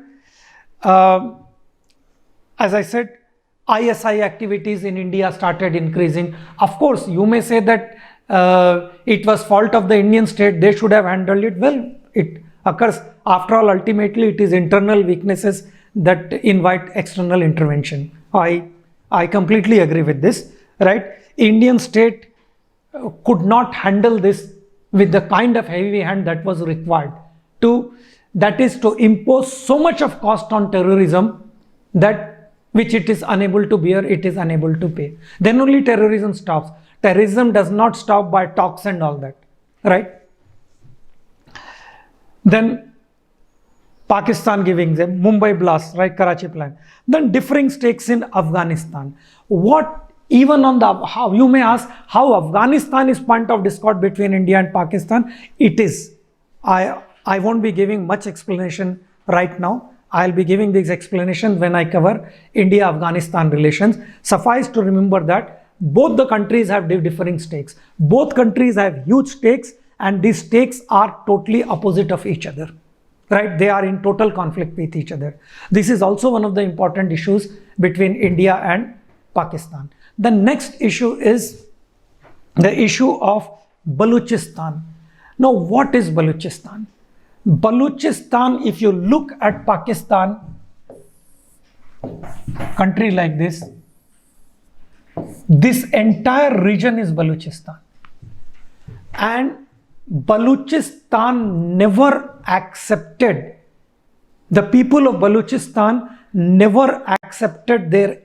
as I said, ISI activities in India started increasing. Of course, you may say that it was fault of the Indian state, they should have handled it well. It occurs, after all, ultimately it is internal weaknesses that invite external intervention. I completely agree with this, right? Indian state could not handle this with the kind of heavy hand that was required to, that is to impose so much of cost on terrorism that which it is unable to bear, it is unable to pay. Then only terrorism stops. Terrorism does not stop by talks and all that, right? Then Pakistan giving them Mumbai blast, right? Karachi plan. Then differing stakes in Afghanistan. What even on the, how you may ask how Afghanistan is point of discord between India and Pakistan. It is. I won't be giving much explanation right now. I'll be giving these explanations when I cover India-Afghanistan relations. Suffice to remember that both the countries have differing stakes. Both countries have huge stakes, and these stakes are totally opposite of each other, right? They are in total conflict with each other. This is also one of the important issues between India and Pakistan. The next issue is the issue of Balochistan. Now, what is Balochistan? Balochistan, if you look at Pakistan, country like this entire region is Balochistan. And Balochistan never accepted, the people of Balochistan never accepted their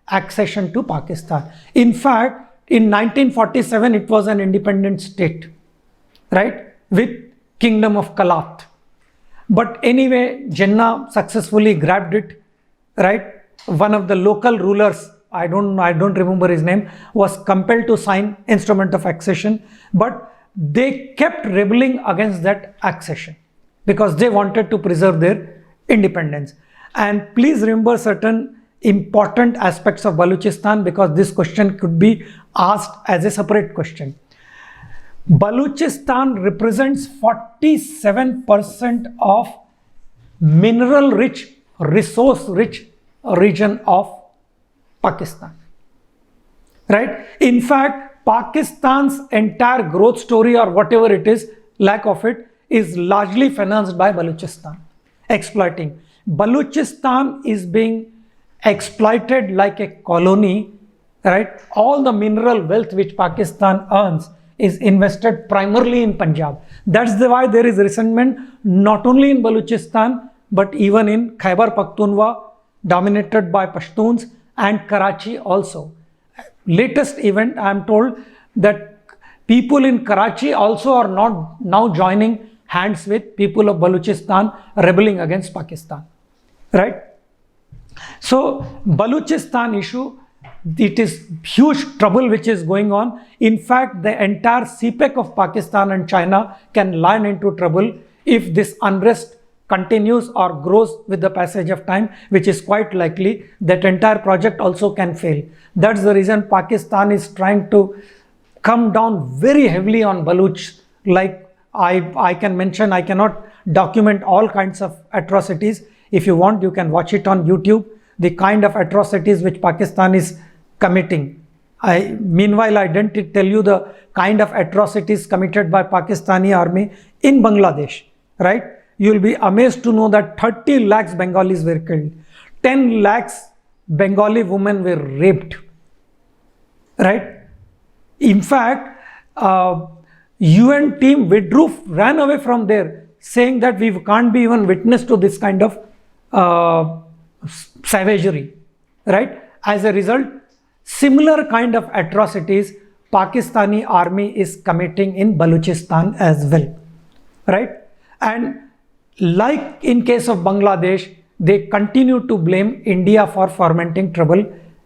accession to Pakistan. In fact, in 1947, it was an independent state, right, with Kingdom of Kalat. But anyway, Jinnah successfully grabbed it, right? One of the local rulers, I don't remember his name, was compelled to sign instrument of accession, but they kept rebelling against that accession because they wanted to preserve their independence. And please remember certain important aspects of Balochistan, because this question could be asked as a separate question. Balochistan represents 47% of mineral rich, resource rich region of Pakistan, right? In fact, Pakistan's entire growth story, or whatever it is, lack of it, is largely financed by Balochistan, exploiting. Balochistan is being exploited like a colony, right? All the mineral wealth which Pakistan earns is invested primarily in Punjab. That's why there is resentment not only in Balochistan but even in Khyber Pakhtunkhwa, dominated by Pashtuns, and Karachi also. Latest event, I am told that people in Karachi also are not now joining hands with people of Balochistan rebelling against Pakistan, right? So Balochistan issue, it is huge trouble which is going on. In fact, the entire CPEC of Pakistan and China can land into trouble if this unrest continues or grows with the passage of time, which is quite likely. That entire project also can fail. That's the reason Pakistan is trying to come down very heavily on Baloch. Like I can mention, I cannot document all kinds of atrocities. If you want, you can watch it on YouTube, the kind of atrocities which Pakistan is committing. Meanwhile, I didn't tell you the kind of atrocities committed by Pakistani army in Bangladesh, right? You will be amazed to know that 30 lakhs Bengalis were killed. 10 lakhs Bengali women were raped, right? In fact, UN team withdrew, ran away from there, saying that we can't be even witness to this kind of savagery, right? As a result, similar kind of atrocities Pakistani army is committing in Balochistan as well, right? And like in case of Bangladesh, they continue to blame India for fomenting trouble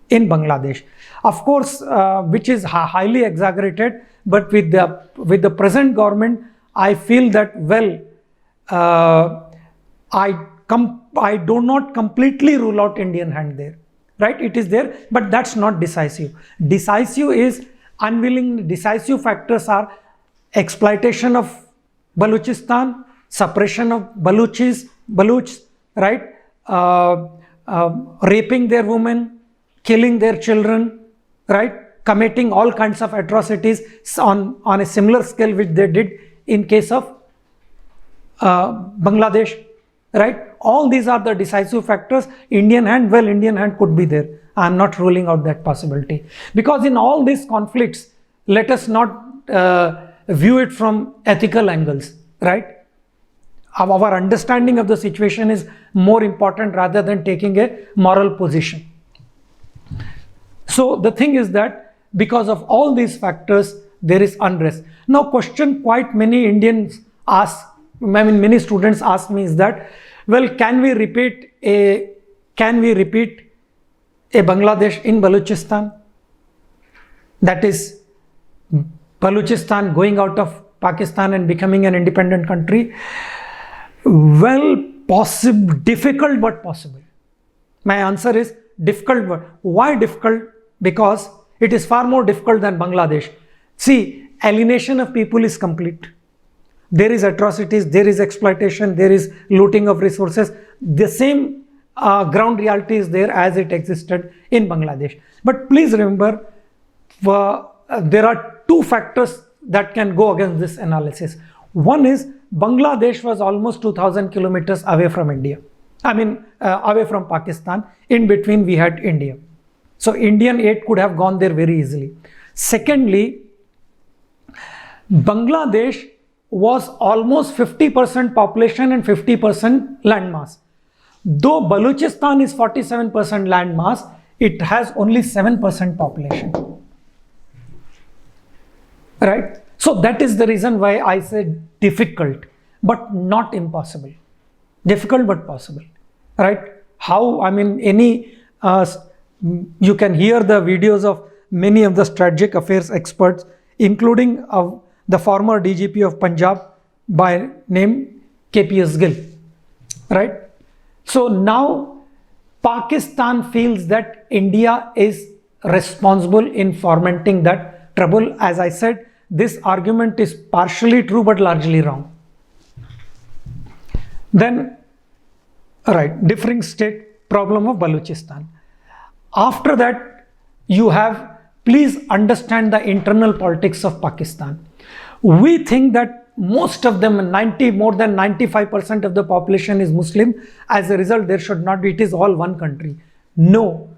in Bangladesh. Of course, which is highly exaggerated, but with the present government, I feel that, well, I do not completely rule out Indian hand there, right? It is there, but that's not decisive. Decisive is unwilling. Decisive factors are exploitation of Balochistan, suppression of Balochs, right? Raping their women, killing their children, right? Committing all kinds of atrocities on a similar scale which they did in case of Bangladesh, right? All these are the decisive factors. Indian hand, well, Indian hand could be there. I am not ruling out that possibility. Because in all these conflicts, let us not view it from ethical angles, right? Our understanding of the situation is more important rather than taking a moral position. So the thing is that because of all these factors, there is unrest. Now, question quite many Indians ask, I mean, many students ask me is that, well, can we repeat a Bangladesh in Balochistan? That is, Balochistan going out of Pakistan and becoming an independent country. Well, possible, difficult but possible. My answer is difficult, but why difficult? Because it is far more difficult than Bangladesh. See, alienation of people is complete. There is atrocities, there is exploitation, there is looting of resources. The same ground reality is there as it existed in Bangladesh. But please remember, there are two factors that can go against this analysis. One is Bangladesh was almost 2000 kilometers away from India. I mean, away from Pakistan. In between, we had India. So Indian aid could have gone there very easily. Secondly, Bangladesh was almost 50% population and 50% landmass. Though Balochistan is 47% landmass, it has only 7% population. Right? So that is the reason why I said difficult, but not impossible. Difficult but possible. Right? How, I mean, you can hear the videos of many of the strategic affairs experts, including the former DGP of Punjab by name KPS Gill, right? So now Pakistan feels that India is responsible in fomenting that trouble. As I said, this argument is partially true but largely wrong. Then, right, differing state problem of Balochistan. After that, you have, please understand the internal politics of Pakistan. We think that most of them, more than 95% of the population is Muslim. As a result, there should not be, it is all one country. No,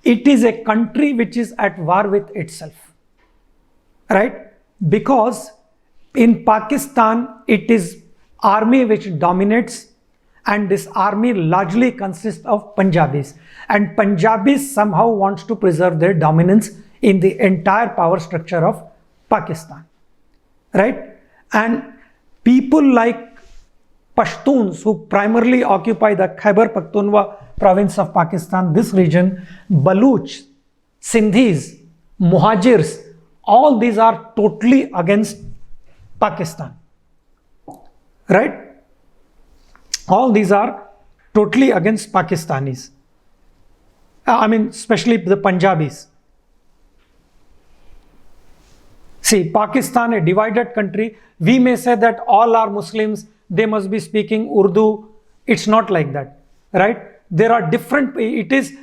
it is a country which is at war with itself, right? Because in Pakistan, it is army which dominates, and this army largely consists of Punjabis, and Punjabis somehow wants to preserve their dominance in the entire power structure of Pakistan, right? And people like Pashtuns, who primarily occupy the Khyber Pakhtunkhwa province of Pakistan, this region, Baluch, Sindhis, Muhajirs, all these are totally against Pakistan, right? All these are totally against Pakistanis. I mean, especially the Punjabis. See, Pakistan, a divided country, we may say that all are Muslims, they must be speaking Urdu. It's not like that, right? There are different, it is,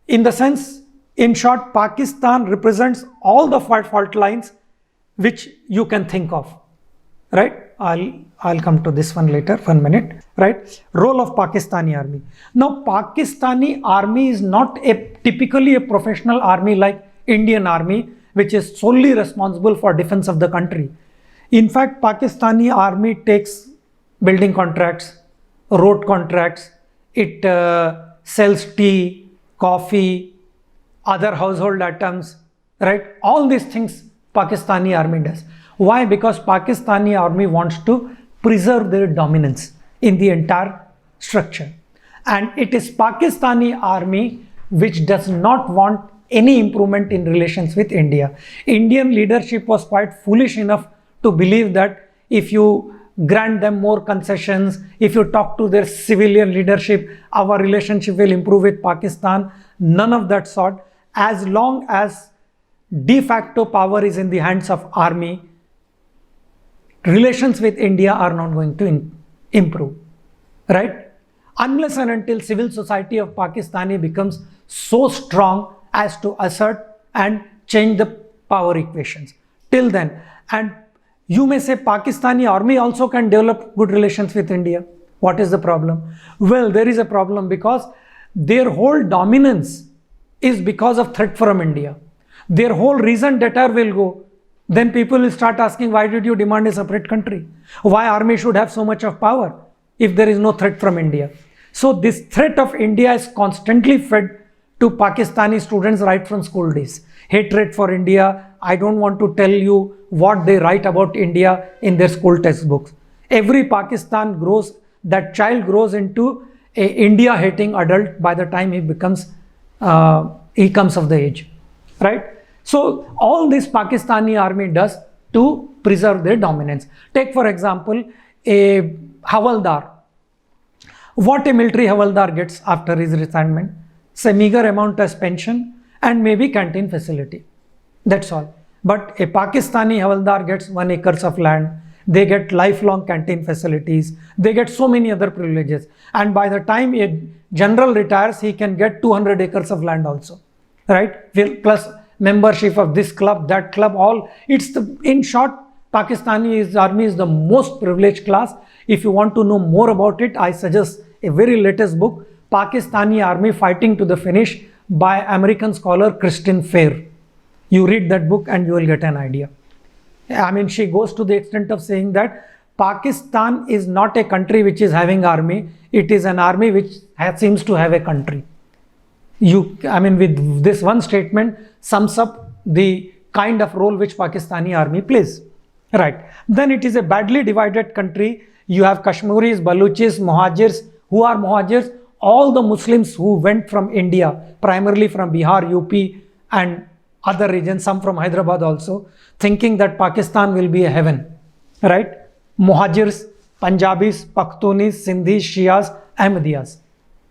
in the sense, in short, Pakistan represents all the fault lines which you can think of, right? I'll come to this one later, 1 minute, right? Role of Pakistani army. Now, Pakistani army is not typically a professional army like Indian army, which is solely responsible for defense of the country. In fact, Pakistani army takes building contracts, road contracts, it sells tea, coffee, other household items, right? All these things Pakistani army does. Why? Because Pakistani army wants to preserve their dominance in the entire structure. And it is Pakistani army which does not want any improvement in relations with India. Indian leadership was quite foolish enough to believe that if you grant them more concessions, if you talk to their civilian leadership, our relationship will improve with Pakistan. None of that sort. As long as de facto power is in the hands of army, relations with India are not going to improve, right? Unless and until civil society of Pakistani becomes so strong as to assert and change the power equations. Till then, and you may say Pakistani army also can develop good relations with India. What is the problem? Well, there is a problem because their whole dominance is because of threat from India. Their whole reason debtor will go. Then people will start asking, why did you demand a separate country? Why army should have so much of power if there is no threat from India? So this threat of India is constantly fed to Pakistani students right from school days. Hatred for India. I don't want to tell you what they write about India in their school textbooks. Every Pakistan grows, that child grows into a India hating adult by the time he becomes, he comes of the age, right? So all this Pakistani army does to preserve their dominance. Take for example, a Havaldar. What a military Havaldar gets after his retirement? It's a meager amount as pension and maybe canteen facility. That's all. But a Pakistani Havaldar gets 1 acre of land. They get lifelong canteen facilities. They get so many other privileges. And by the time a general retires, he can get 200 acres of land also, right? Plus membership of this club, that club, all. It's the, in short, Pakistani army is the most privileged class. If you want to know more about it, I suggest a very latest book, Pakistani Army Fighting to the Finish by American scholar Kristin Fair. You read that book and you will get an idea. I mean, she goes to the extent of saying that Pakistan is not a country which is having army. It is an army which seems to have a country. I mean, with this one statement sums up the kind of role which Pakistani army plays. Right. Then it is a badly divided country. You have Kashmiris, Baluchis, Muhajirs. Who are Muhajirs? All the Muslims who went from India, primarily from Bihar, UP and other regions, some from Hyderabad also, thinking that Pakistan will be a heaven, right? Muhajirs, Punjabis, Pakhtunis, Sindhis, Shias, Ahmadiyas,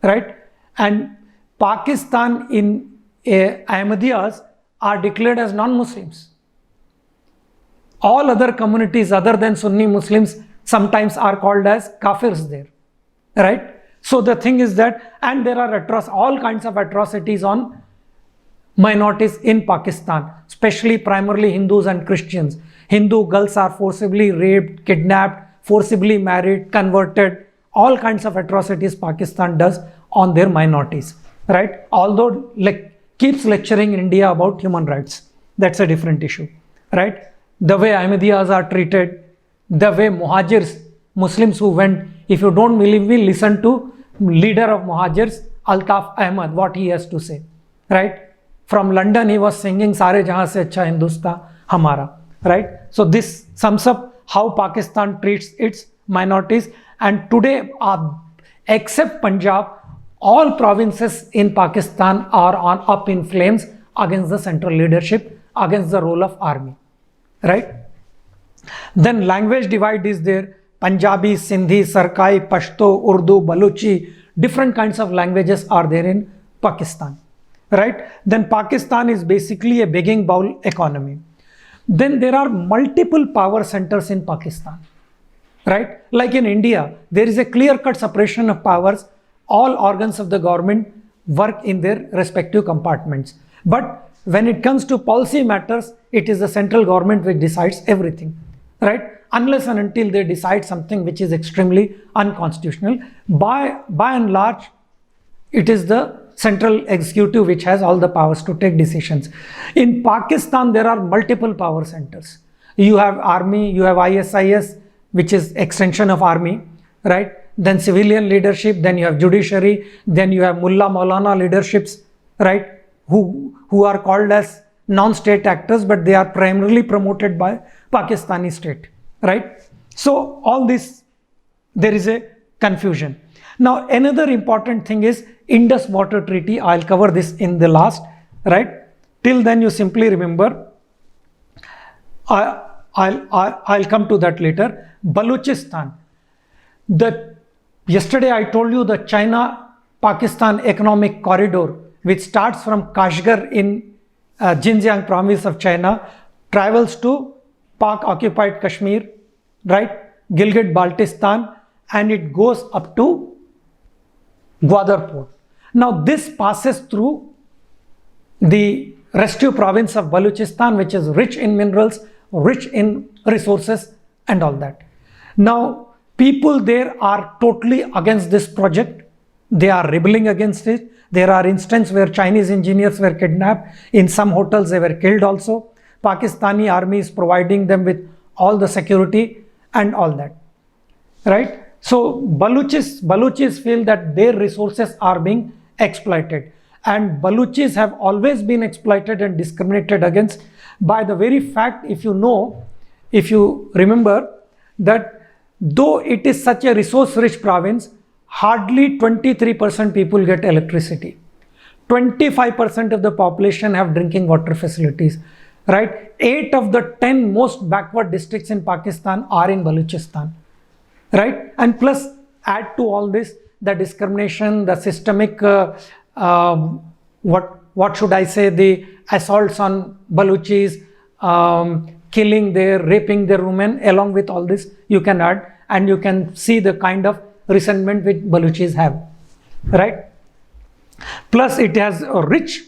right? And Pakistan in Ahmadiyas are declared as non-Muslims. All other communities other than Sunni Muslims sometimes are called as kafirs there, right? So the thing is that, and there are all kinds of atrocities on minorities in Pakistan, especially primarily Hindus and Christians. Hindu girls are forcibly raped, kidnapped, forcibly married, converted, all kinds of atrocities Pakistan does on their minorities, right? Although keeps lecturing India about human rights. That's a different issue, right? The way Ahmadiyas are treated, the way Muhajirs, Muslims who went, if you don't believe me, listen to leader of Muhajirs, Altaf Ahmad, what he has to say, right? From London, he was singing Sare Jahan Se Achha Hindustan Hamara, right? So this sums up how Pakistan treats its minorities. And today, except Punjab, all provinces in Pakistan are up in flames against the central leadership, against the role of army, right? Then language divide is there. Punjabi, Sindhi, Sarkai, Pashto, Urdu, Baluchi, different kinds of languages are there in Pakistan, right? Then Pakistan is basically a begging bowl economy. Then there are multiple power centers in Pakistan, right? Like in India, there is a clear-cut separation of powers. All organs of the government work in their respective compartments. But when it comes to policy matters, it is the central government which decides everything, right? Unless and until they decide something which is extremely unconstitutional. By and large, it is the central executive which has all the powers to take decisions. In Pakistan, there are multiple power centers. You have army, you have ISIS, which is extension of army, right? Then civilian leadership, then you have judiciary, then you have Mullah Maulana leaderships, right? Who are called as non-state actors, but they are primarily promoted by Pakistani state, right? So all this, there is a confusion. Now another important thing is Indus Water Treaty. I'll cover this in the last, right? Till then you simply remember, I'll come to that later. Balochistan. Yesterday I told you the China-Pakistan economic corridor, which starts from Kashgar in Xinjiang province of China, travels to Pak-occupied Kashmir, right? Gilgit-Baltistan, and it goes up to Gwadar Port. Now this passes through the restive province of Balochistan, which is rich in minerals, rich in resources and all that. Now people there are totally against this project. They are rebelling against it. There are instances where Chinese engineers were kidnapped. In some hotels they were killed also. Pakistani army is providing them with all the security and all that, right? So Balochis feel that their resources are being exploited, and Balochis have always been exploited and discriminated against by the very fact, if you remember, that though it is such a resource rich province, hardly 23% people get electricity. 25% of the population have drinking water facilities, right? 8 of the 10 most backward districts in Pakistan are in Balochistan, right? And plus add to all this the discrimination, the systemic, what should I say, the assaults on Balochis, killing their, raping their women, along with all this you can add, and you can see the kind of resentment which Balochis have, right? Plus it has rich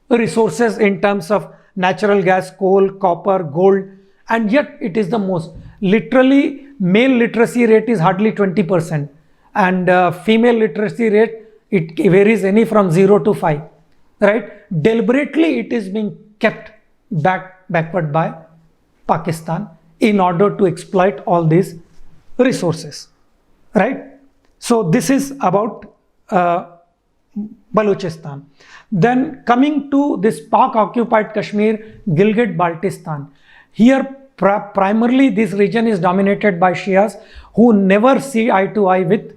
resources in terms of natural gas, coal, copper, gold, and yet it is the most. Literally male literacy rate is hardly 20%, and female literacy rate, it varies any from 0 to 5, right? Deliberately it is being kept backward by Pakistan in order to exploit all these resources, right? So this is about Balochistan. Then coming to this Pak occupied Kashmir, Gilgit-Baltistan. Here primarily this region is dominated by Shias who never see eye to eye with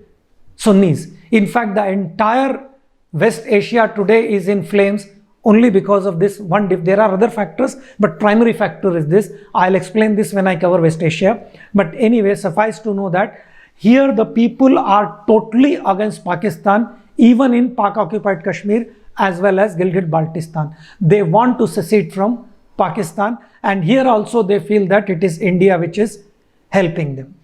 Sunnis. In fact, the entire West Asia today is in flames only because of this one dip. There are other factors, but primary factor is this. I'll explain this when I cover West Asia. But anyway, suffice to know that here the people are totally against Pakistan, even in Pak occupied Kashmir as well as Gilgit-Baltistan. They want to secede from Pakistan, and here also they feel that it is India which is helping them,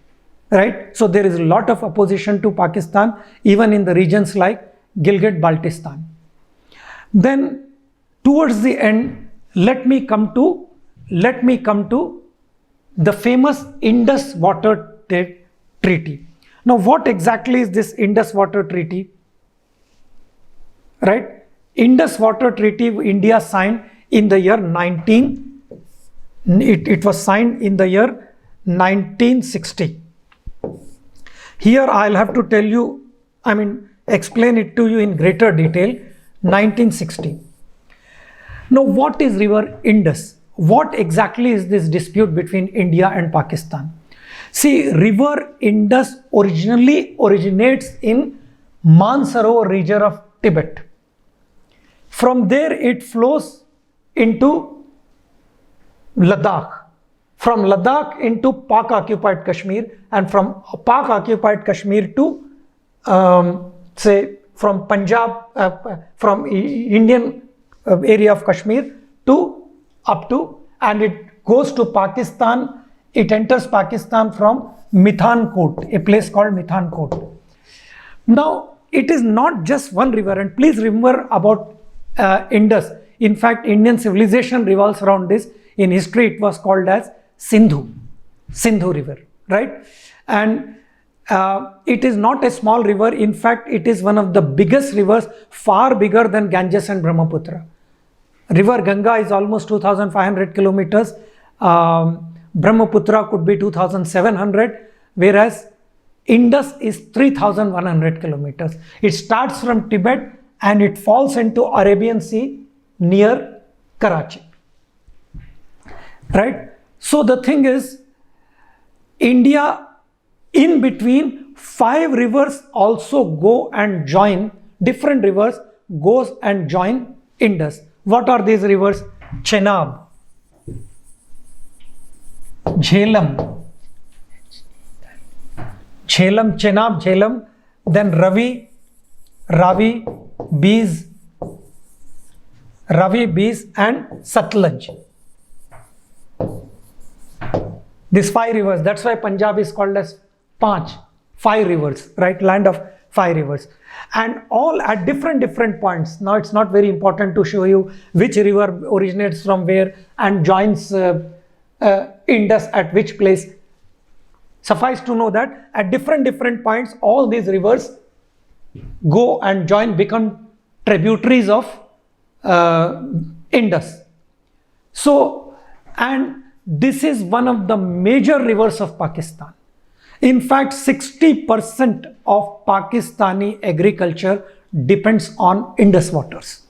right? So there is a lot of opposition to Pakistan even in the regions like Gilgit-Baltistan. Then towards the end, let me come to the famous Indus Water Treaty. Now what exactly is this Indus Water Treaty, right? Indus Water Treaty India signed in the year it was signed in the year 1960. Here I'll have to tell you, explain it to you in greater detail. 1960. Now what is river Indus? What exactly is this dispute between India and Pakistan? See, river Indus originally originates in Mansarovar region of Tibet. From there it flows into Ladakh. From Ladakh into Pak occupied Kashmir, and from Pak occupied Kashmir to say from Punjab, from Indian area of Kashmir to up to, and it goes to Pakistan. It enters Pakistan from Mithankot, a place called Mithankot. Now it is not just one river, and please remember about Indus. In fact, Indian civilization revolves around this. In history it was called as Sindhu river, right? And it is not a small river. In fact, it is one of the biggest rivers, far bigger than Ganges and Brahmaputra. River Ganga is almost 2,500 kilometers. Brahmaputra could be 2,700, whereas Indus is 3,100 kilometers. It starts from Tibet and it falls into Arabian Sea near Karachi, right? So the thing is, India, in between, 5 rivers also go and join, different rivers goes and join Indus. What are these rivers? Chenab, Jhelum, Jhelum, then Ravi, Bees, and Satluj. These 5 rivers, that's why Punjab is called as 5 rivers, right? Land of 5 rivers, and all at different points. Now it's not very important to show you which river originates from where and joins Indus at which place. Suffice to know that at different points, all these rivers go and join, become tributaries of Indus. So, and this is one of the major rivers of Pakistan. In fact, 60% of Pakistani agriculture depends on Indus waters,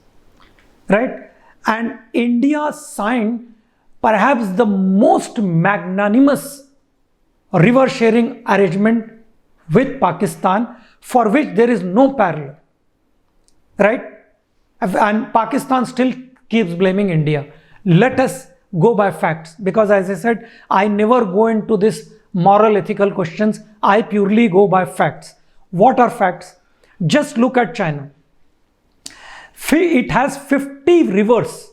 right? And India signed perhaps the most magnanimous river sharing arrangement with Pakistan, for which there is no parallel, right? And Pakistan still keeps blaming India. Let us go by facts, because as I said, I never go into this moral ethical questions. I purely go by facts. What are facts? Just look at China. It has 50 rivers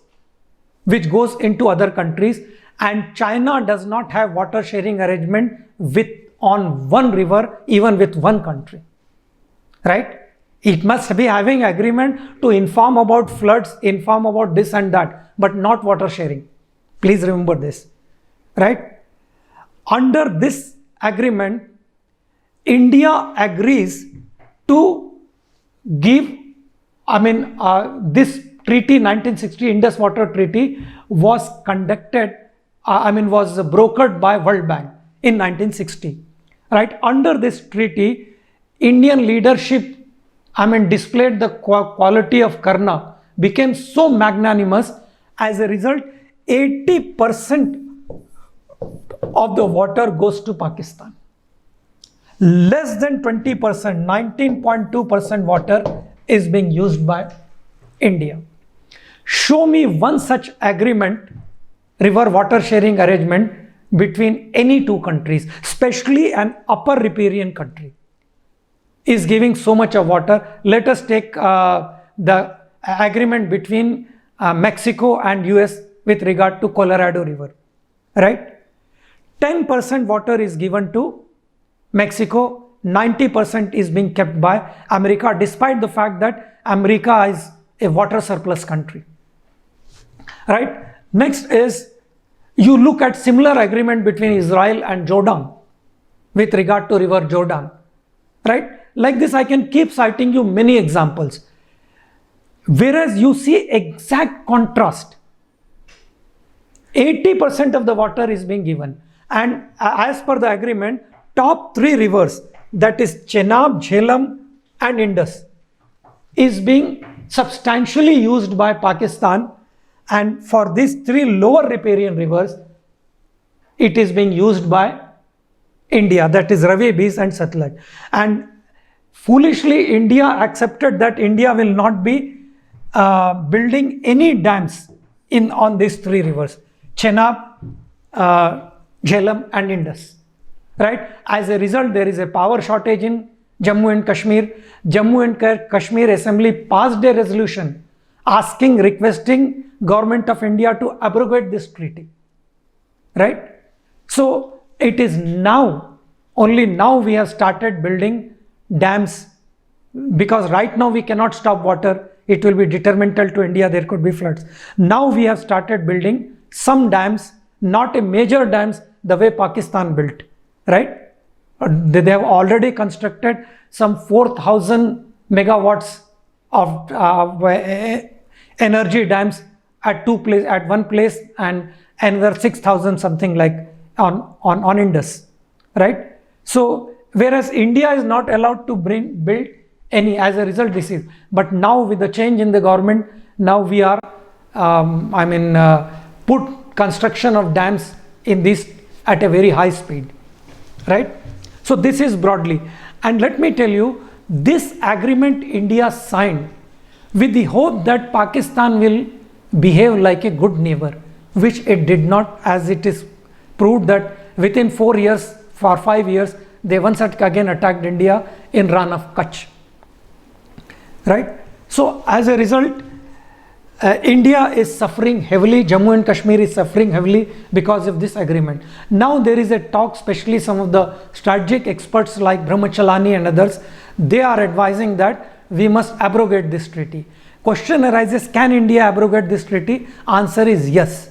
which goes into other countries, and China does not have water sharing arrangement with on one river, even with one country, right? It must be having agreement to inform about floods, inform about this and that, but not water sharing. Please remember this, right? Under this agreement, India agrees to give, this treaty, 1960 Indus Water Treaty, was conducted, was brokered by World Bank in 1960, right? Under this treaty, Indian leadership, displayed the quality of Karna, became so magnanimous. As a result, 80% of the water goes to Pakistan. Less than 20%, 19.2% water is being used by India. Show me one such agreement, river water sharing arrangement, between any two countries, especially an upper riparian country is giving so much of water. Let us take the agreement between Mexico and US with regard to Colorado River, right? 10% water is given to Mexico, 90% is being kept by America, despite the fact that America is a water surplus country, right? Next is, you look at similar agreement between Israel and Jordan with regard to River Jordan, right? Like this, I can keep citing you many examples. Whereas you see exact contrast. 80% of the water is being given. And as per the agreement, top 3 rivers, that is Chenab, Jhelum and Indus, is being substantially used by Pakistan. And for these 3 lower riparian rivers, it is being used by India, that is Ravi, Beas and Satluj. And foolishly, India accepted that India will not be building any dams on these 3 rivers, Chenab, Jhelum and Indus, right? As a result, there is a power shortage in Jammu and Kashmir. Jammu and Kashmir Assembly passed a resolution requesting Government of India to abrogate this treaty, right? So it is now, only now we have started building dams, because right now we cannot stop water. It will be detrimental to India. There could be floods. Now we have started building some dams, not a major dams the way Pakistan built, right? They have already constructed some 4,000 megawatts of energy dams at one place, and another 6,000 something like on Indus, right? So whereas India is not allowed to build any, as a result this is. But now with the change in the government, now we are put construction of dams in this at a very high speed, right? So this is broadly. And let me tell you, this agreement India signed with the hope that Pakistan will behave like a good neighbor, which it did not, as it is proved that within 4 years, for 5 years, they once again attacked India in Rann of Kutch, right? So as a result, India is suffering heavily, Jammu and Kashmir is suffering heavily because of this agreement. Now there is a talk, especially some of the strategic experts like Brahmachalani and others, they are advising that we must abrogate this treaty. Question arises, can India abrogate this treaty? Answer is yes.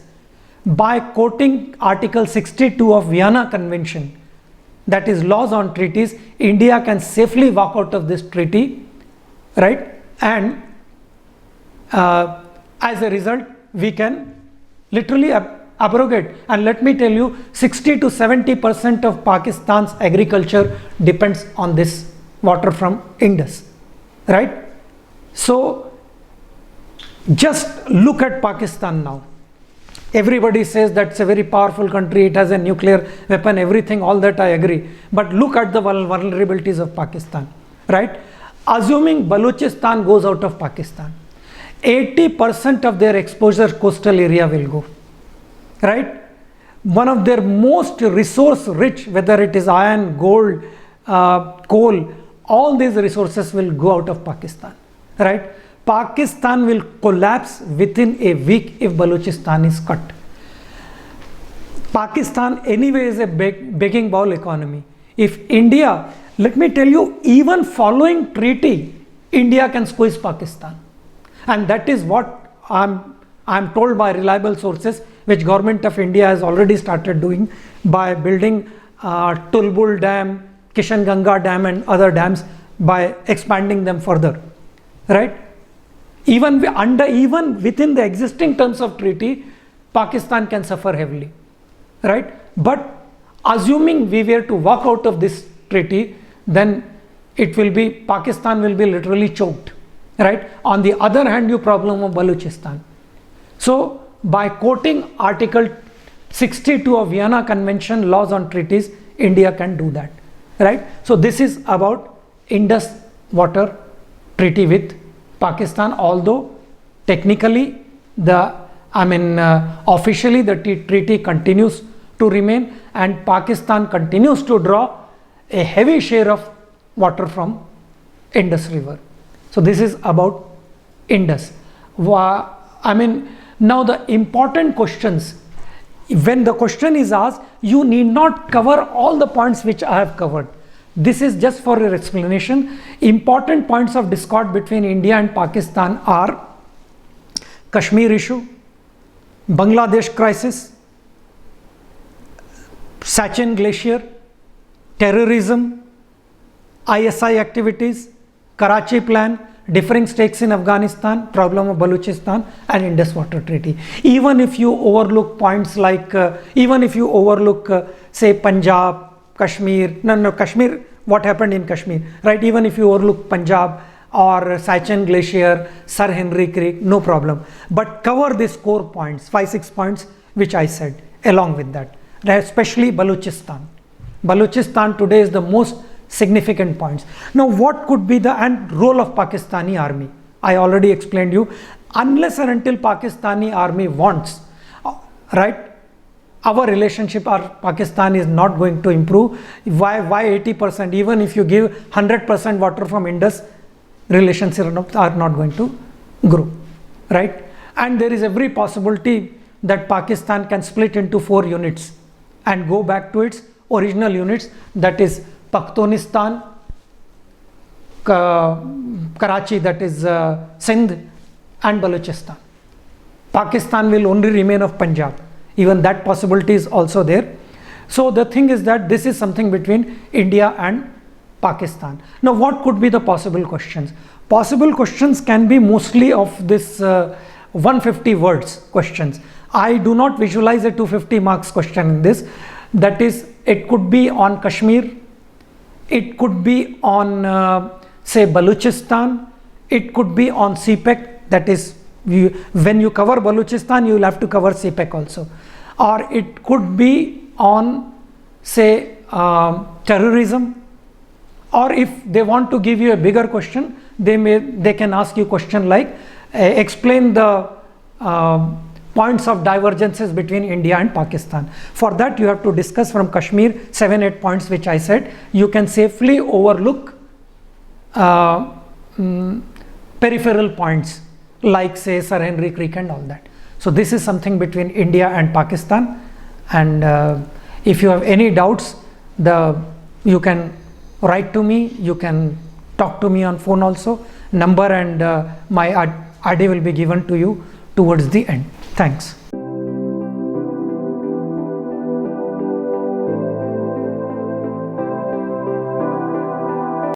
By quoting Article 62 of Vienna Convention, that is laws on treaties, India can safely walk out of this treaty, right? And as a result, we can literally abrogate. And let me tell you, 60 to 70% of Pakistan's agriculture depends on this water from Indus, right? So just look at Pakistan now. Everybody says that's a very powerful country, it has a nuclear weapon, everything, all that I agree. But look at the vulnerabilities of Pakistan, right? Assuming Balochistan goes out of Pakistan, 80% of their exposure coastal area will go, right? One of their most resource rich, whether it is iron, gold, coal, all these resources will go out of Pakistan, right? Pakistan will collapse within a week if Balochistan is cut. Pakistan anyway is a begging bowl economy. If India, let me tell you, even following treaty, India can squeeze Pakistan. And that is what I'm told by reliable sources, which Government of India has already started doing by building Tulbul Dam, Kishan Ganga Dam and other dams, by expanding them further, right? Even within the existing terms of treaty, Pakistan can suffer heavily, right? But assuming we were to walk out of this treaty, then Pakistan will be literally choked, right? On the other hand, you problem of Balochistan. So by quoting Article 62 of Vienna Convention, laws on treaties, India can do that, right? So this is about Indus water treaty with Pakistan, although technically officially the treaty continues to remain and Pakistan continues to draw a heavy share of water from Indus River. So this is about Indus. Now the important questions, when the question is asked, you need not cover all the points which I have covered. This is just for your explanation. Important points of discord between India and Pakistan are Kashmir issue, Bangladesh crisis, Sachin Glacier, terrorism, ISI activities, Karachi plan, differing stakes in Afghanistan, problem of Balochistan and Indus water treaty. Even if you overlook points like, say Punjab, Kashmir, Kashmir, what happened in Kashmir, right? Even if you overlook Punjab or Sachin Glacier, Sir Henry Creek, no problem. But cover these core points, 5-6 points, which I said along with that, especially Balochistan. Balochistan today is the most significant points. Now, what could be the role of Pakistani army? I already explained you. Unless and until Pakistani army wants, right? Our relationship, Pakistan is not going to improve. Why 80%? Even if you give 100% water from Indus, relations are not going to grow, right? And there is every possibility that Pakistan can split into 4 units and go back to its original units, that is Pakhtonistan, Karachi, that is Sindh, and Balochistan. Pakistan will only remain of Punjab. Even that possibility is also there. So the thing is that this is something between India and Pakistan. Now, what could be the possible questions? Possible questions can be mostly of this 150 words questions. I do not visualize a 250 marks question in this. That is, it could be on Kashmir, it could be on say Balochistan, it could be on CPEC, that is when you cover Balochistan you will have to cover CPEC also, or it could be on say terrorism, or if they want to give you a bigger question, they can ask you question like explain the points of divergences between India and Pakistan. For that you have to discuss from Kashmir 7-8 points which I said. You can safely overlook peripheral points like say Sir Henry Creek and all that. So this is something between India and Pakistan, and if you have any doubts, you can write to me, you can talk to me on phone also. Number and my ID will be given to you towards the end. Thanks.